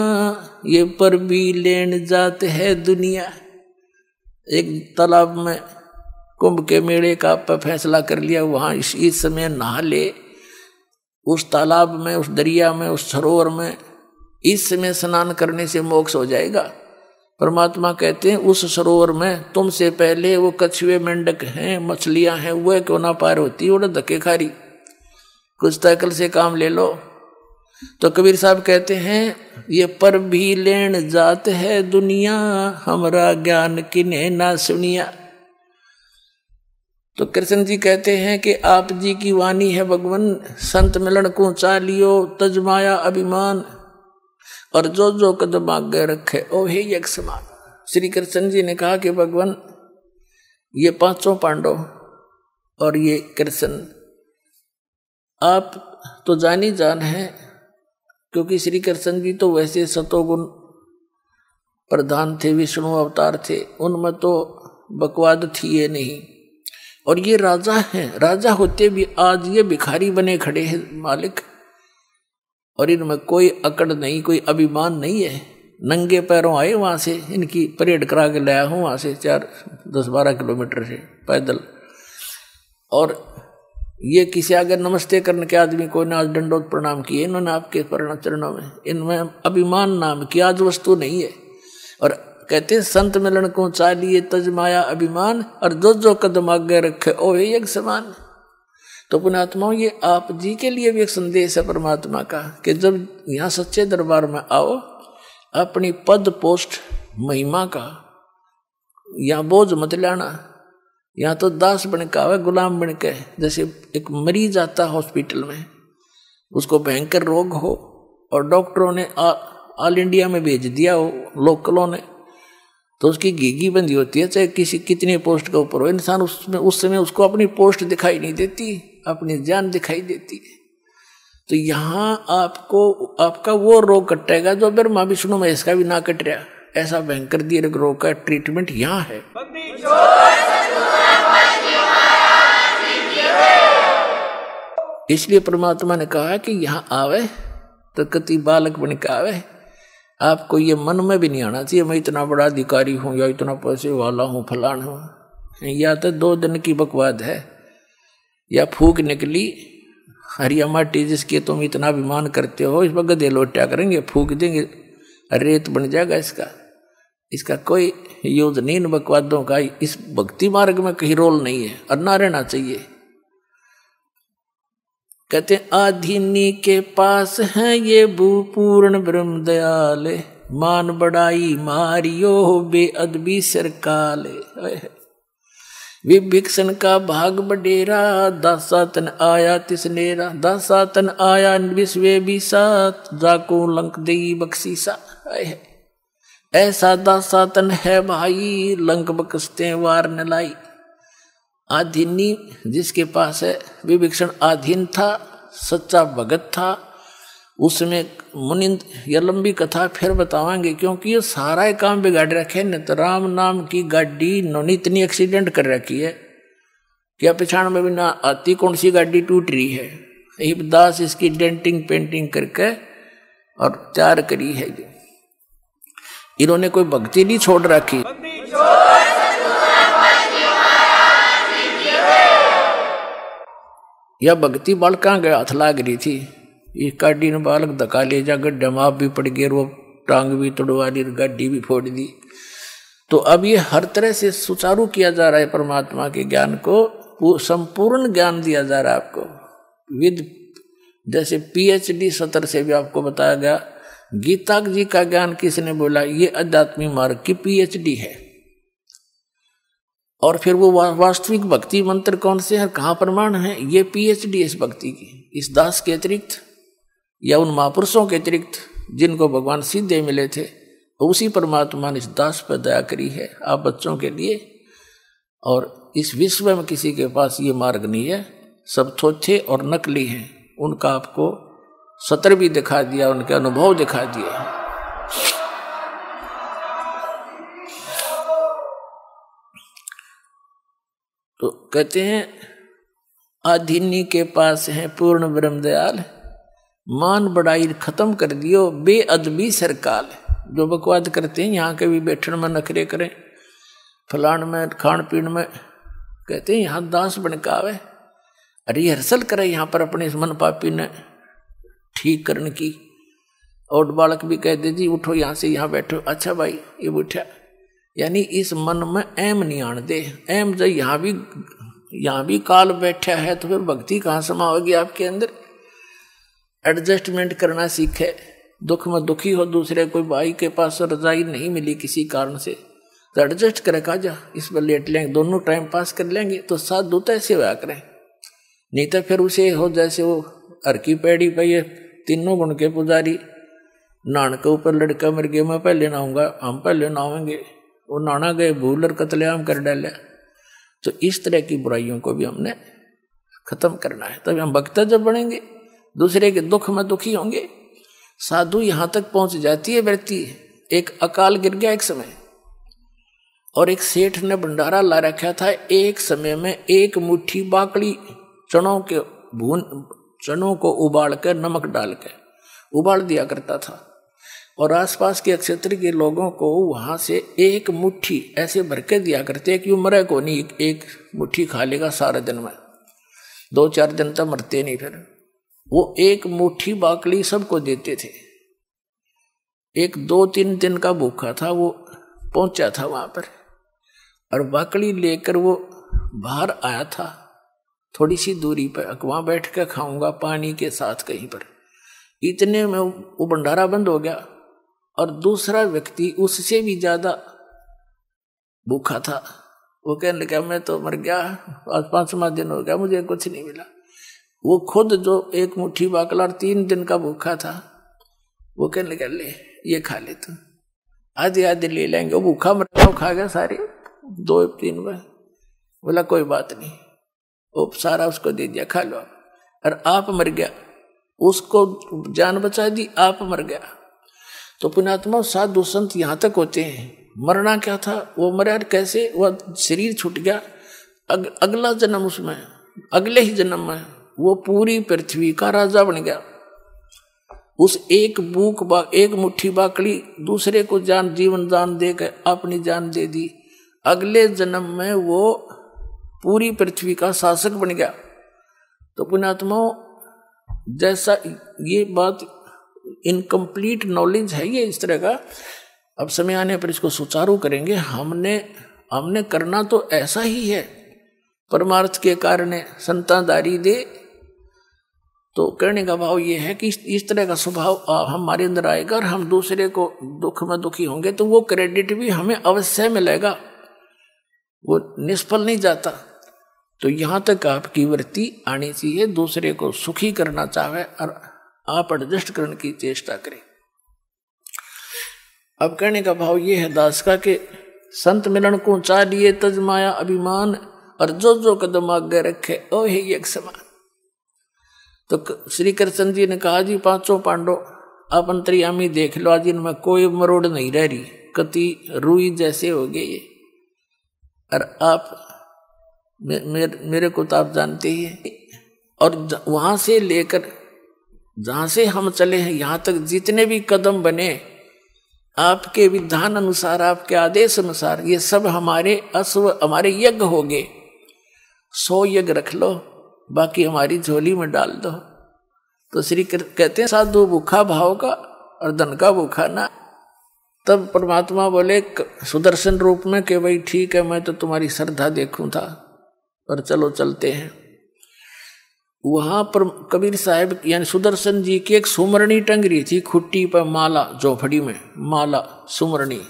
ये पर भी लेन जात है दुनिया। एक तालाब में कुंभ के मेले का फैसला कर लिया, वहां इस समय नहा ले, उस तालाब में, उस दरिया में, उस सरोवर में इस समय स्नान करने से मोक्ष हो जाएगा। परमात्मा कहते हैं, उस सरोवर में तुमसे पहले वो कछुए, मेंढक हैं, मछलियां हैं, वह क्यों ना पार होती, वो धक्के खारी, कुछ तकल से काम ले लो। तो कबीर साहब कहते हैं, ये पर भी लेन जात है दुनिया, हमरा ज्ञान किन्हें ना सुनिया। तो कृष्ण जी कहते हैं कि आप जी की वाणी है भगवान, संत मिलन को चालियो, तजमाया अभिमान, और जो जो कदम आगे रखे ओ हे एक समान। श्री कृष्ण जी ने कहा कि भगवान, ये 5 पांडव और ये कृष्ण, आप तो जानी जान है, क्योंकि श्री कृष्ण जी तो वैसे सतोगुण प्रधान थे, विष्णु अवतार थे, उनमें तो बकवाद थी ये नहीं। और ये राजा हैं, राजा होते भी आज ये भिखारी बने खड़े हैं मालिक, और इनमें कोई अकड़ नहीं, कोई अभिमान नहीं है। नंगे पैरों आए वहां से, इनकी परेड करा के लाया हूं वहां से 10-12 किलोमीटर से पैदल। और ये किसी आगे नमस्ते करने के आदमी को ने आज दंडोत प्रणाम किए इन्होंने आपके चरणों में। इनमें अभिमान नाम की आज वस्तु नहीं है। और कहते हैं, संत मिलन को चालिए तजमाया अभिमान, और जो जो कदम आगे रखे ओ हे एक समान। तो पुण्यात्माओं, ये आप जी के लिए भी एक संदेश है परमात्मा का, कि जब यहाँ सच्चे दरबार में आओ, अपनी पद पोस्ट महिमा का यहाँ बोझ मत लाना। यहाँ तो दास बन के आवे, गुलाम बन के। जैसे एक मरीज आता हॉस्पिटल में, उसको भयंकर रोग हो और डॉक्टरों ने ऑल इंडिया में भेज दिया हो, लोकलों ने, तो उसकी घीघी बंदी होती है, चाहे किसी कितने पोस्ट के ऊपर हो। इंसान उसमें उस समय उसको अपनी पोस्ट दिखाई नहीं देती, अपनी जान दिखाई देती है। तो यहाँ आपको आपका वो रोग कटेगा जो ब्रह्मा विष्णु महेश का भी ना कट रहा। ऐसा भयंकर दीर्घ रोग का ट्रीटमेंट यहाँ है। इसलिए परमात्मा ने कहा कि यहाँ आवे तो कति बालक बन के आवे, आपको ये मन में भी नहीं आना चाहिए मैं इतना बड़ा अधिकारी हूं या इतना पैसे वाला हूं फलान हूं। या तो 2 दिन की बकवाद है, या फूक निकली हरिया माटी जिसके तुम इतना अभिमान करते हो, इस पर गधे लोटा करेंगे, फूक देंगे, रेत बन जाएगा। इसका कोई यूज नहीं इन बकवादों का। इस भक्ति मार्ग में कहीं रोल नहीं है, अन्ना रहना चाहिए। कहते आधीनी के पास है ये भूपूर्ण ब्रह्म दयाल, मान बड़ाई मारियो बेअदबी सरकाले। विभीषण का भाग बडेरा, दासातन आया तिसनेरा, दासातन आया विश्वे बिसात, जाको लंक देई बख्शीसा। ऐसा दासातन है भाई, लंक बकसते वार न लाई। आधीनी जिसके पास है, विभीषण आधीन था, सच्चा भगत था। उसमें मुनिंद, यह लंबी कथा फिर बतावांगे, क्योंकि ये सारा काम बिगाड़ रखे न। तो राम नाम की गाड़ी इन्होंने इतनी एक्सीडेंट कर रखी है कि पिछाड़ में भी ना आती कौन सी गाड़ी टूट रही है। हिबदास इसकी डेंटिंग पेंटिंग करके और तैयार करी है। इन्होंने कोई भक्ति नहीं छोड़ रखी। यह भक्ति बालका के हाथ लाग रही थी, ये गाड़ी ने बालक धक्का ले जा, गड्ढे में आप भी पड़ गए, वो टांग भी तोड़वा ली, गाड़ी भी फोड़ दी। तो अब ये हर तरह से सुचारू किया जा रहा है। परमात्मा के ज्ञान को संपूर्ण ज्ञान दिया जा रहा है आपको विद, जैसे PhD सत्र से भी आपको बताया गया। गीता जी का ज्ञान किसने बोला? ये आध्यात्मिक मार्ग की PhD है। और फिर वो वास्तविक भक्ति मंत्र कौन से है, कहाँ प्रमाण है? ये PhD इस भक्ति की, इस दास के अतिरिक्त या उन महापुरुषों के अतिरिक्त जिनको भगवान सीधे मिले थे, उसी परमात्मा ने इस दास पर दया करी है आप बच्चों के लिए। और इस विश्व में किसी के पास ये मार्ग नहीं है, सब थोथे और नकली हैं। उनका आपको सत्र भी दिखा दिया, उनके अनुभव दिखा दिए। तो कहते हैं आधीनी के पास है पूर्ण ब्रह्म दयाल, मान बड़ाई खत्म कर दियो बेअदबी सरकाल। जो बकवाद करते हैं यहाँ के भी बैठन में नखरे करें, फलान में खान पीन में, कहते हैं यहाँ दास बन के आवे, रिहर्सल करे यहाँ पर अपने मन पापी ने ठीक करने की। और बालक भी कहते जी उठो यहाँ से, यहाँ बैठो, अच्छा भाई ये बैठा। यानी इस मन में एम नहीं आने दे। एम जब यहाँ भी काल बैठा है तो फिर भक्ति कहाँ समाओगी आपके अंदर? एडजस्टमेंट करना सीखे। दुख में दुखी हो, दूसरे कोई भाई के पास रजाई नहीं मिली किसी कारण से, तो एडजस्ट करे का जा, इस पर लेट लेंगे, दोनों टाइम पास कर लेंगे। तो साधु तो ऐसे हुआ करें, नहीं तो फिर उसे हो जैसे वो हर की पैड़ी पे ये तीनों गुण के पुजारी, नान के ऊपर लड़का मर गया, मैं पहले नहाऊंगा, हम पहले नहाएंगे, वो नाना गए भूल और कतलेआम कर डाला। तो इस तरह की बुराइयों को भी हमने खत्म करना है, तभी हम भक्त जब बनेंगे, दूसरे के दुख में दुखी होंगे। साधु यहां तक पहुंच जाती है व्यक्ति। एक अकाल गिर गया एक समय, और एक सेठ ने भंडारा ला रखा था। एक समय में एक मुट्ठी बाकड़ी चनों को उबाल कर नमक डाल कर उबाल दिया करता था, और आसपास के क्षेत्र के लोगों को वहां से एक मुट्ठी ऐसे भर के दिया करते कि मरे को नहीं, एक मुट्ठी खा लेगा सारे दिन में, 2-4 दिन तक मरते नहीं। फिर वो एक मुट्ठी बाकड़ी सबको देते थे। एक 2-3 दिन का भूखा था, वो पहुंचा था वहां पर, और बाकड़ी लेकर वो बाहर आया था थोड़ी सी दूरी पर, वहां बैठ कर खाऊंगा पानी के साथ कहीं पर। इतने में वो भंडारा बंद हो गया, और दूसरा व्यक्ति उससे भी ज्यादा भूखा था। वो कहने लगा मैं तो मर गया, आज 5वां दिन हो गया, मुझे कुछ नहीं मिला। वो खुद जो एक मुट्ठी बाकला 3 दिन का भूखा था, वो कहने लगा ले ये खा ले, तुम आधे ले लेंगे। वो भूखा मर गया, खा गया सारे 2-3 में। बोला कोई बात नहीं, वो सारा उसको दे दिया, खा लो। और आप मर गया, उसको जान बचा दी, आप मर गया। तो पुण्यात्मा साधु संत यहाँ तक होते हैं। मरना क्या था, वो मरा कैसे? वह शरीर छूट गया, अगला जन्म उसमें, अगले ही जन्म में वो पूरी पृथ्वी का राजा बन गया। उस एक एक मुट्ठी बाकड़ी दूसरे को जीवन दान देकर अपनी जान दे दी। अगले जन्म में वो पूरी पृथ्वी का शासक बन गया। तो पुण्यात्माओं, जैसा ये बात इनकम्प्लीट नॉलेज है ये इस तरह का, अब समय आने पर इसको सुचारू करेंगे। हमने करना तो ऐसा ही है, परमार्थ के कारण संतानदारी दे। तो कहने का भाव ये है कि इस तरह का स्वभाव हमारे अंदर आएगा और हम दूसरे को दुख में दुखी होंगे तो वो क्रेडिट भी हमें अवश्य मिलेगा, वो निष्फल नहीं जाता। तो यहाँ तक आपकी वृत्ति आनी चाहिए, दूसरे को सुखी करना चाहे और आप एडजस्ट करने की चेष्टा करें। अब कहने का भाव ये है दास का कि संत मिलन को चालिए तज माया अभिमान, और जो जो कदम आगे रखे ओ है एक समान। तो श्री कृष्ण जी ने कहा, जी पांचों पांडव आप अंतर्यामी देख लो, आज इनमें कोई मरोड़ नहीं रह रही, कति रुई जैसे हो गए ये। और आप मेरे को तो आप जानते ही हैं। और वहां से लेकर जहां से हम चले हैं यहाँ तक जितने भी कदम बने आपके विधान अनुसार, आपके आदेश अनुसार, ये सब हमारे हमारे यज्ञ हो गए। 100 यज्ञ रख लो, बाकी हमारी झोली में डाल दो। तो श्री कहते हैं साधु भूखा भाव का और धन का भूखा ना। तब परमात्मा बोले सुदर्शन रूप में कि भाई ठीक है, मैं तो तुम्हारी श्रद्धा देखूं था, पर चलो चलते हैं। वहां पर कबीर साहब यानी सुदर्शन जी की एक सुमरणी टंग रही थी खुट्टी पर, माला, झोपड़ी में माला सुमरणी।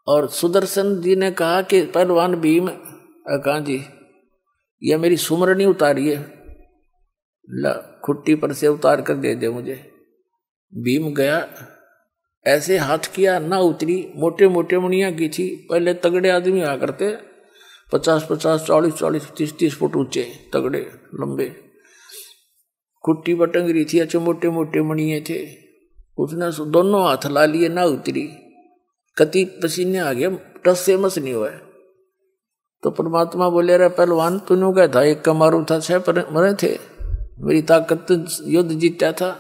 और सुदर्शन जी ने कहा कि पहलवान भीम, कहा जी यह मेरी सुमरणी उतारिए, खुट्टी पर से उतार कर दे दे मुझे। भीम गया, ऐसे हाथ किया, ना उतरी। मोटे मोटे मुनिया की थी, पहले तगड़े आदमी आ करते 50-50, 40-40, 30-30 फुट ऊंचे, तगड़े लंबे, खुट्टी पर टंग रही थी, अच्छे मोटे मोटे मणिये थे। उसने दोनों हाथ ला लिए, ना उतरी, कति पसीने आ गया, टस से मस नहीं हुआ। तो परमात्मा बोले, रे पहलवान तूने क्या था, एक का मारू था 6 पर मरे थे, मेरी ताकत युद्ध जीता था,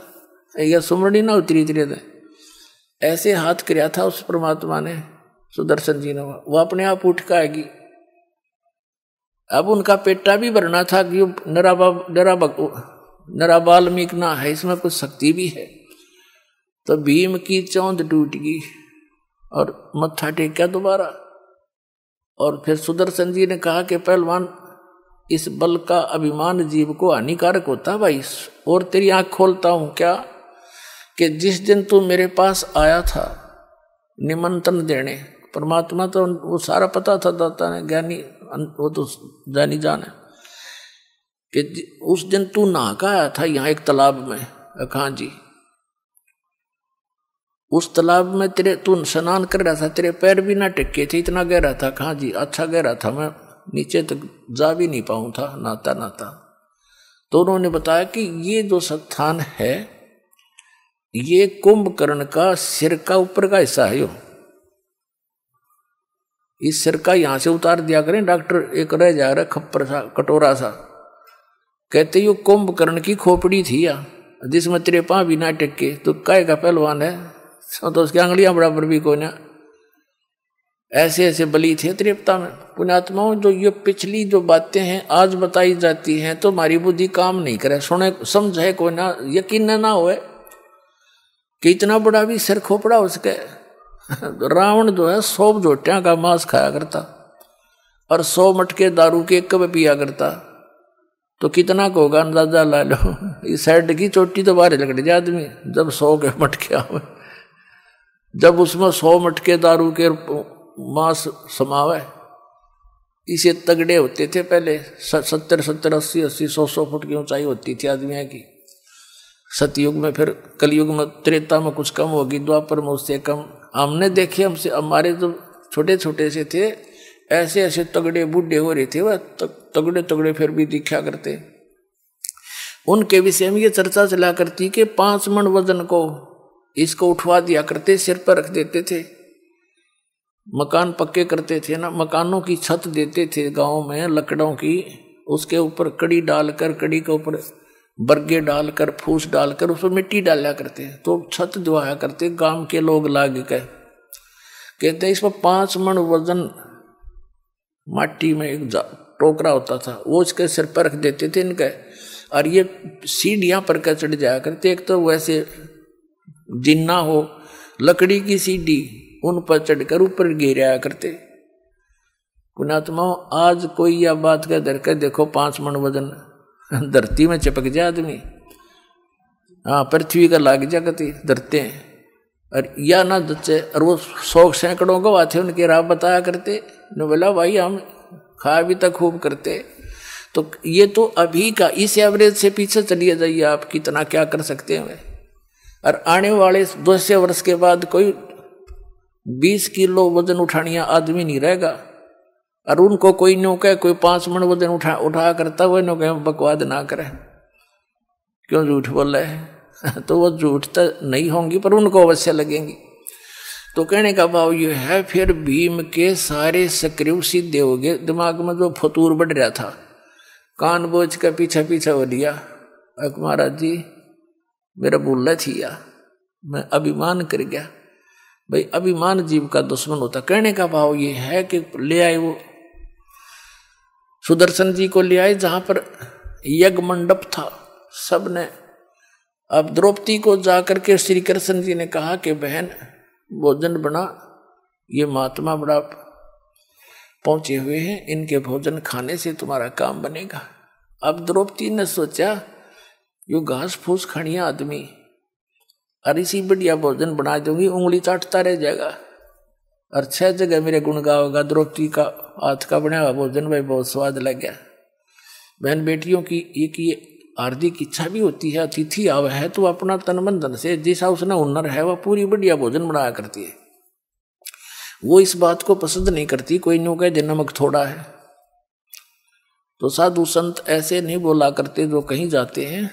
या सुमरणी ना उतरी थे। ऐसे हाथ किया था उस परमात्मा ने, सुदर्शन जी ने, वो अपने आप उठ के आएगी। अब उनका पेटा भी भरना था कि नरा वाल्मीक ना है, इसमें कुछ शक्ति भी है। तो भीम की चौंध टूट गई और मत्था टेका दोबारा। और फिर सुदर्शन जी ने कहा कि पहलवान इस बल का अभिमान जीव को हानिकारक होता भाई, और तेरी आंख खोलता हूं क्या कि जिस दिन तू मेरे पास आया था निमंत्रण देने, परमात्मा तो वो सारा पता था, दाता ने, ज्ञानी, वो तो जानी जान है, कि उस दिन तू नहा का आया था यहाँ एक तालाब में। कहाँ जी, उस तालाब में तेरे तू स्नान कर रहा था, तेरे पैर भी ना टिके थे, इतना गहरा था। कहाँ जी, अच्छा गहरा था, मैं नीचे तक जा भी नहीं पाऊँ था नाता नाता। तो उन्होंने बताया कि ये जो स्थान है ये कुंभकर्ण का सिर का ऊपर का हिस्सा है। इस सिर का यहां से उतार दिया करें, डॉक्टर एक रह जा रहा खप्पर सा कटोरा सा, कहते यो कुंभकर्ण की खोपड़ी थी या, जिसमें तेरे पांव भी ना टेके, तो काय का पहलवान है, तो उसकी आंगलियां बराबर भी कोई ना। ऐसे ऐसे बलि थे त्रिपता में। पुण्यात्माओं, जो ये पिछली जो बातें हैं आज बताई जाती हैं तो हमारी बुद्धि काम नहीं करे, सुने समझे कोई ना, यकीन ना होए कि इतना बड़ा भी सिर खोपड़ा उसके। रावण जो है 100 जोटियां का मांस खाया करता और 100 मटके दारू के कब पिया करता, तो कितना को होगा अंदाजा ला लो। इस साइड की चोटी तो बाहर लग जाए आदमी जब 100 के मटके आवे, जब उसमें 100 मटके दारू के मांस समावे। इसे तगड़े होते थे पहले, 70-70, 80-80, 100-100 फुट की ऊंचाई होती थी आदमियों की। सतयुग में, फिर कलयुग में, त्रेता में कुछ कम होगी, द्वापर में उससे कम। हमने देखे, हमसे हमारे जो छोटे छोटे से थे, ऐसे ऐसे तगड़े बूढ़े हो रहे थे, वह तगड़े तगड़े फिर भी दिखा करते। उनके विषय में ये चर्चा चला करती कि 5 मन वजन को इसको उठवा दिया करते, सिर पर रख देते थे। मकान पक्के करते थे ना, मकानों की छत देते थे गाँव में लकड़ों की, उसके ऊपर कड़ी डालकर, कड़ी के ऊपर बरगे डालकर फूस डालकर उसमें मिट्टी डाला करते, तो छत धोया करते गांव के लोग लाग के। कहते इसमें 5 मन वजन माटी में एक टोकरा होता था, वो उसके सिर पर रख देते थे इनके, और ये सीढ़ियां पर का चढ़ जाया करते। एक तो वैसे जिन्ना हो लकड़ी की सीढ़ी, उन पर चढ़कर ऊपर गिराया करते। पुण्यात्माओं, आज कोई यह बात कह दर के देखो 5 मन वजन धरती में चिपक जाए आदमी, हाँ पृथ्वी का लाग जाती धरते हैं, और या ना दच्चे, और वो 100 सैकड़ों को आते उनके राह बताया करते न, बोला भाई हम खा भी तक खूब करते। तो ये तो अभी का, इस एवरेज से पीछे चलिए जाइए आप, कितना क्या कर सकते हैं। और आने वाले 200 वर्ष के बाद कोई 20 किलो वजन उठानिया आदमी नहीं रहेगा, और उनको कोई नो कहे कोई 5 मन वजन उठा करता हुआ नो कहे बकवाद ना करे, क्यों झूठ बोल रहे हैं तो वो झूठ तो नहीं होंगी पर उनको अवश्य लगेंगी। तो कहने का भाव ये है, फिर भीम के सारे सक्रिय सीधे हो गए, दिमाग में जो फतूर बढ़ रहा था, कान बोझ का पीछा पीछा हो लिया। महाराज जी मेरा बोलना थी या मैं अभिमान कर गया, भाई अभिमान जीव का दुश्मन होता। कहने का भाव ये है कि ले आए वो सुदर्शन जी को, ले आए जहां पर यज्ञ मंडप था सबने। अब द्रौपदी को जाकर के श्री कृष्ण जी ने कहा कि बहन भोजन बना, ये महात्मा बड़ा पहुंचे हुए हैं, इनके भोजन खाने से तुम्हारा काम बनेगा। अब द्रौपदी ने सोचा यो घास फूस खानिया आदमी, और इसी बढ़िया भोजन बना दूंगी, उंगली चाटता रह जाएगा, और 6 जगह मेरे गुण गाओगा। द्रौपदी का हाथ का बना हुआ भोजन भाई बहुत स्वाद लग गया। बहन बेटियों की एक ये हार्दिक इच्छा भी होती है, अतिथि आवा है तो अपना तन मन धन से जैसा उसने हुनर है वह पूरी बढ़िया भोजन बनाया करती है। वो इस बात को पसंद नहीं करती कोई न्यू कहे नमक थोड़ा है। तो साधु संत ऐसे नहीं बोला करते, जो कहीं जाते हैं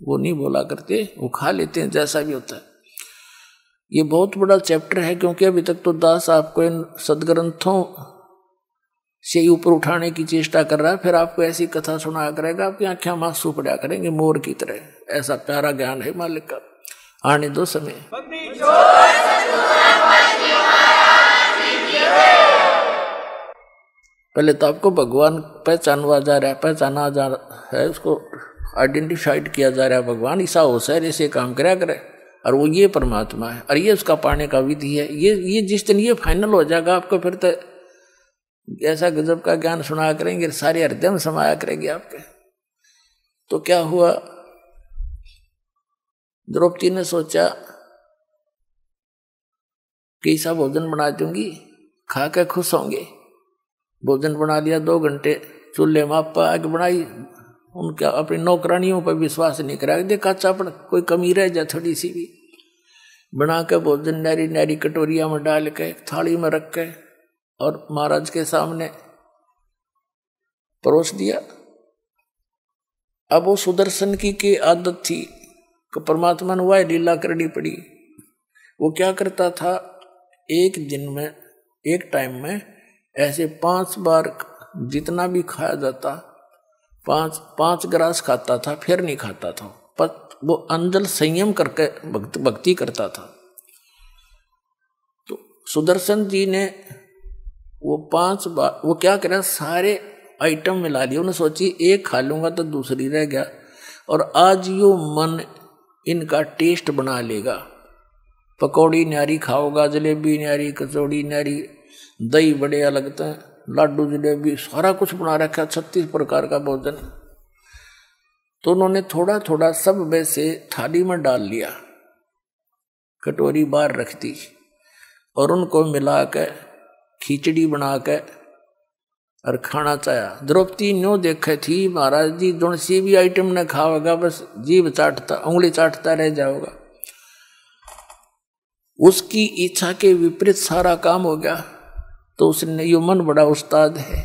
वो नहीं बोला करते, वो खा लेते हैं जैसा भी होता है। ये बहुत बड़ा चैप्टर है, क्योंकि अभी तक तो दास आपको इन सदग्रंथों से ऊपर उठाने की चेष्टा कर रहा है, फिर आपको ऐसी कथा सुनाया करेगा, आपकी आंखें मासूम पड़ा करेंगे मोर की तरह। ऐसा प्यारा ज्ञान है मालिक का। आने दो समय। पहले तो आपको भगवान पहचानवा जा रहा है, पहचाना जा रहा है, उसको आइडेंटिफाइड किया जा रहा है। भगवान ईसा हो सर ऐसे काम कराया करे, और वो ये परमात्मा है, और ये उसका पाने का विधि है। ये जिस दिन ये फाइनल हो जाएगा, आपको फिर तो ऐसा गजब का ज्ञान सुनाया करेंगे, सारे हृदय में समाया करेंगे आपके। तो क्या हुआ, द्रौपदी ने सोचा कि ऐसा भोजन बना दूंगी, खा के खुश होंगे। भोजन बना लिया, 2 घंटे चूल्हे में आप आग बनाई, उनका अपनी नौकरानियों पर विश्वास नहीं करा, देखा चापड़ कोई कमी रह जाए थोड़ी सी भी। बना के भोजन नारी नारी कटोरिया में डाल के थाली में रख के और महाराज के सामने परोस दिया। अब वो सुदर्शन की आदत थी कि परमात्मा ने वह लीला करनी पड़ी। वो क्या करता था, एक दिन में एक टाइम में ऐसे 5 बार जितना भी खाया जाता, 5 ग्रास खाता था, फिर नहीं खाता था। पर वो अंजल संयम करके भक्ति करता था। तो सुदर्शन जी ने वो 5 बार वो क्या करा, सारे आइटम मिला लिए। उन्हें सोची एक खा लूंगा तो दूसरी रह गया, और आज यो मन इनका टेस्ट बना लेगा। पकौड़ी न्यारी खाओगा, जलेबी न्यारी, कचौड़ी न्यारी, दही बढ़िया लगता है, लाडू जलेबी सारा कुछ बना रखा, 36 प्रकार का भोजन। तो उन्होंने थोड़ा थोड़ा सब में से थाली में डाल लिया, कटोरी बाहर रख दी, और उनको मिला के खिचड़ी बना के और खाना चाहा। द्रौपदी न्यों देखे थी, महाराज जी जो सी भी आइटम ने खाओगा बस जीभ चाटता, उंगली चाटता रह जाओगा। उसकी इच्छा के विपरीत सारा काम हो गया। तो उसने यो मन बड़ा उस्ताद है,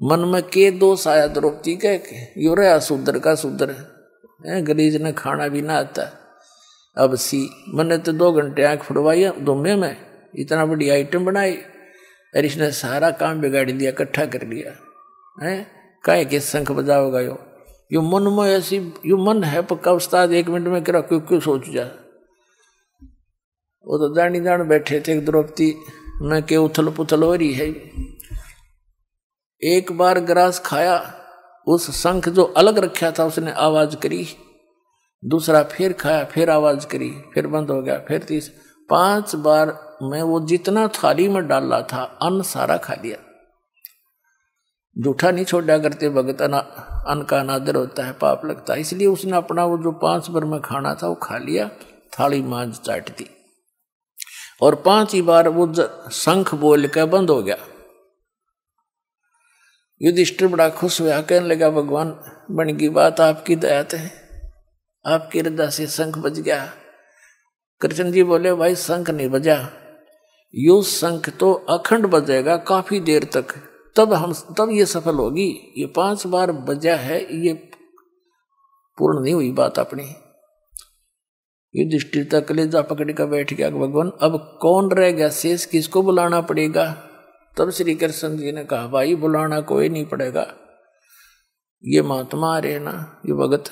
मन में के दोष आया द्रौपदी के, यो रहा सुधर का सुधर है, गरीज ने खाना भी ना आता। अब सी मैंने तो 2 घंटे आँख फुड़वाई दोमे में, इतना बड़ी आइटम बनाई, और इसने सारा काम बिगाड़ दिया, इकट्ठा कर लिया है। काहे के शंख बजाओगा यो मन में ऐसी यो मन है पक्का उस्ताद 1 मिनट में करा क्यों क्यों सोच जा। वो तो जानी जान बैठे थे द्रौपदी में के उथल पुथल हो रही है। एक बार ग्रास खाया, उस शंख जो अलग रखा था उसने आवाज करी, दूसरा फिर खाया फिर आवाज करी, फिर बंद हो गया, फिर 5 बार में वो जितना थाली में डाला था अन्न सारा खा लिया। जूठा नहीं छोड़ा करते भगत, अन्न का अनादर होता है, पाप लगता है, इसलिए उसने अपना वो जो 5 बार में खाना था वो खा लिया, थाली मांझ चाट दी और 5 ही बार वो शंख बोल के बंद हो गया। युधिष्ठिर बड़ा खुश हुआ, कहने लगा भगवान बन गई बात, आपकी दया है, आपकी रजा से शंख बज गया। कृष्ण जी बोले भाई शंख नहीं बजा, यो शंख तो अखंड बजेगा काफी देर तक, तब ये सफल होगी। ये 5 बार बजा है, ये पूर्ण नहीं हुई बात अपनी। युधिष्ठिर तक कलेजा पकड़ कर बैठ गया, भगवान अब कौन रह गया शेष, किसको बुलाना पड़ेगा। तब श्री कृष्ण जी ने कहा भाई बुलाना कोई नहीं पड़ेगा, ये महात्मा रहे ना, ये भगत,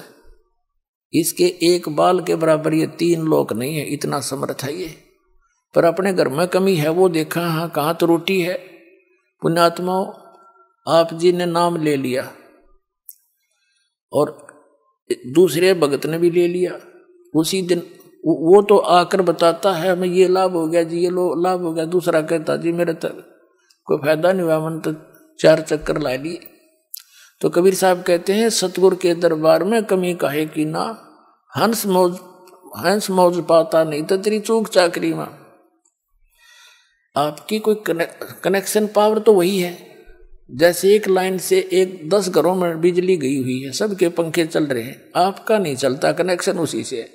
इसके एक बाल के बराबर ये 3 लोक नहीं है, इतना समर्थ है ये। पर अपने घर में कमी है वो देखा, हाँ कहाँ तो रोटी है। पुण्यात्माओं आप जी ने नाम ले लिया और दूसरे भगत ने भी ले लिया, उसी दिन वो तो आकर बताता है हमें ये लाभ हो गया जी, ये लाभ हो गया, दूसरा कहता जी मेरे तक कोई फायदा नहीं हुआ, मन तो 4 चक्कर ला लिए। तो कबीर साहब कहते हैं सतगुरु के दरबार में कमी काहे की ना, हंस मौज पाता नहीं तो तेरी चूक चाकरी में। आपकी कोई कनेक्शन पावर तो वही है, जैसे एक लाइन से 10 घरों में बिजली गई हुई है, सबके पंखे चल रहे हैं, आपका नहीं चलता, कनेक्शन उसी से है।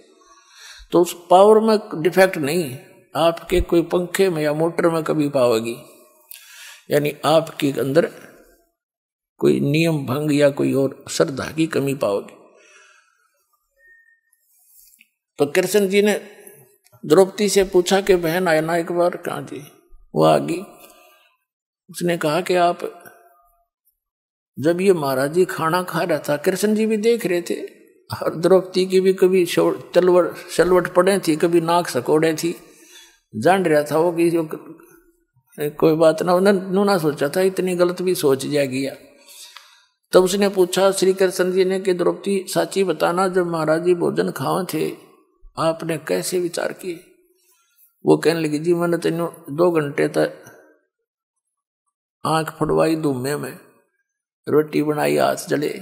तो उस पावर में डिफेक्ट नहीं आपके कोई पंखे में या मोटर में कभी पाओगी, यानी आपके अंदर कोई नियम भंग या कोई और श्रद्धा की कमी पाओगे। तो कृष्ण जी ने द्रौपदी से पूछा कि बहन आए ना एक बार, कहाँ जी, वो आ गई। उसने कहा कि आप जब ये महाराज जी खाना खा रहा था, कृष्ण जी भी देख रहे थे और द्रौपदी की भी कभी शलवट पड़े थी, कभी नाक सकोड़े थी, जान रहा था वो कि कोई बात ना, उन्होंने ना सोचा था इतनी गलत भी सोच जाएगी। तब उसने पूछा श्री कृष्ण जी ने कि द्रौपदी साची बताना, जब महाराज जी भोजन खाओ थे आपने कैसे विचार किए। वो कहने लगी जी मैंने तेन 2 घंटे तक आंख फड़वाई धूमे में, रोटी बनाई हाथ जले,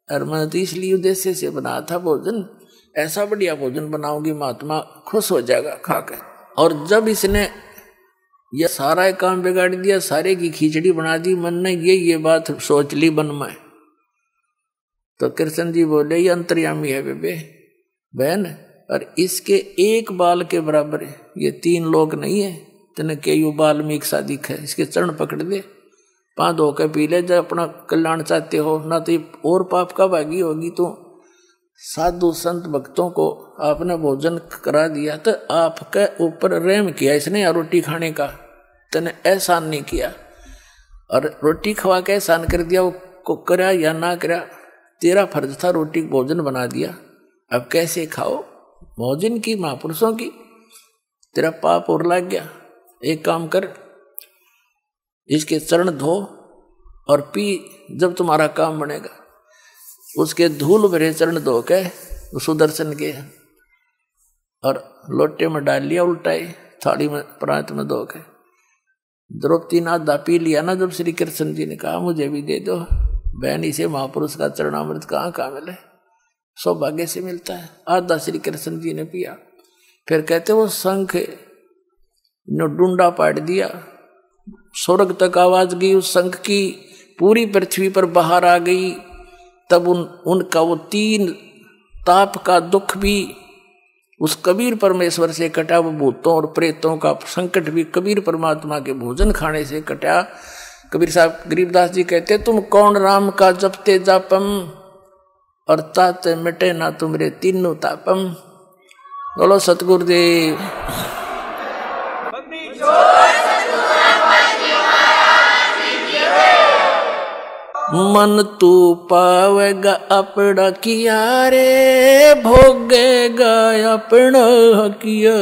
और मैंने तो इसलिए उद्देश्य से बनाया था भोजन, ऐसा बढ़िया भोजन बनाऊंगी महात्मा खुश हो जाएगा खाकर। और जब इसने यह सारा काम बिगाड़ दिया, सारे की खिचड़ी बना दी, मन ने ये बात सोच ली मन में। तो कृष्ण जी बोले ये अंतर्यामी है बेबे बहन, और इसके एक बाल के बराबर ये 3 लोग नहीं है, तेने के यू बाल्मीक सा दिख है, इसके चरण पकड़ दे, पाँव धो के पी ले, जब अपना कल्याण चाहते हो ना तो और पाप का भागी होगी। तो साधु संत भक्तों को आपने भोजन करा दिया तो आपके ऊपर रहम किया इसने, या रोटी खाने का तने एहसान नहीं किया, और रोटी खवा के एहसान कर दिया, वो करा या ना करा तेरा फर्ज था, रोटी भोजन बना दिया, अब कैसे खाओ भोजन की महापुरुषों की, तेरा पाप और लग गया। एक काम कर, इसके चरण धो और पी, जब तुम्हारा काम बनेगा। उसके धूल भरे चरण धो के सुदर्शन के और लोटे में डाल लिया, उल्टाए थाली में प्रांत में धो के। द्रौपदी ने आधा पी लिया ना, जब श्री कृष्ण जी ने कहा मुझे भी दे दो, बहन इसे महापुरुष का चरणामृत कहाँ मिले, सौभाग्य से मिलता है। आधा श्री कृष्ण जी ने पिया। फिर कहते वो शंख ने डूंडा पाट दिया, स्वर्ग तक आवाज गई उस शंख की, पूरी पृथ्वी पर बाहर आ गई। तब उनका वो 3 ताप का दुख भी उस कबीर परमेश्वर से कटा, वो भूतों और प्रेतों का संकट भी कबीर परमात्मा के भोजन खाने से कटा। कबीर साहब गरीबदास जी कहते तुम कौन राम का जपते जापम, और तात मिटे ना तुमरे 3 तापम। बोलो सतगुरुदेव। मन तू पावेगा अपना किया रे, भोगेगा अपना किया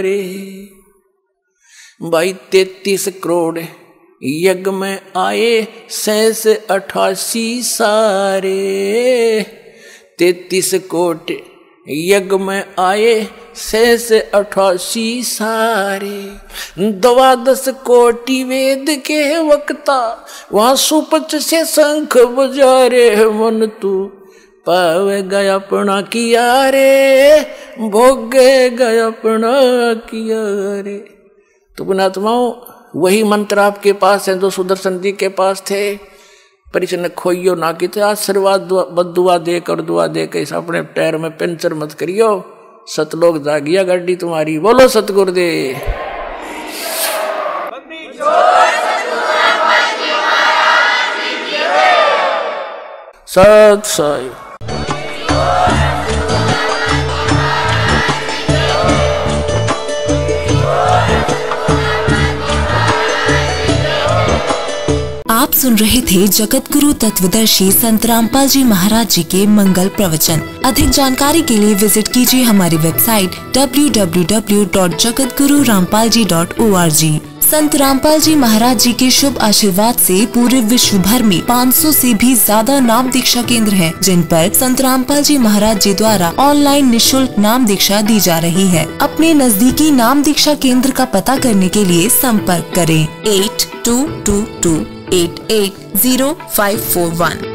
रे। भाई 33 करोड़ यज्ञ में आए 88 सारे, 33 कोटि यज्ञ में आए 88 सारे। 12 कोटि वेद के वक्ता वहां सुपच से शंख बजारे, मन तू पावेगा अपना किया रे, भोगेगा अपना किया रे। तो पुणात्माओं वही मंत्र आपके पास है जो सुदर्शन जी के पास थे। परिचन्न खोइयो ना कि आशीर्वाद बदुआ दे कर दुआ दे के अपने पैर में पंचर मत करियो, सतलोक जागिया गाड़ी तुम्हारी। बोलो सतगुरुदेव। सत साई। आप सुन रहे थे जगत गुरु तत्वदर्शी संत रामपाल जी महाराज जी के मंगल प्रवचन। अधिक जानकारी के लिए विजिट कीजिए हमारी वेबसाइट www.jagatgururampalji.org। संत रामपाल जी महाराज जी के शुभ आशीर्वाद से पूरे विश्व भर में 500 से भी ज्यादा नाम दीक्षा केंद्र हैं, जिन पर संत रामपाल जी महाराज जी द्वारा ऑनलाइन निशुल्क नाम दीक्षा दी जा रही है। अपने नजदीकी नाम दीक्षा केंद्र का पता करने के लिए संपर्क करें 8222880541।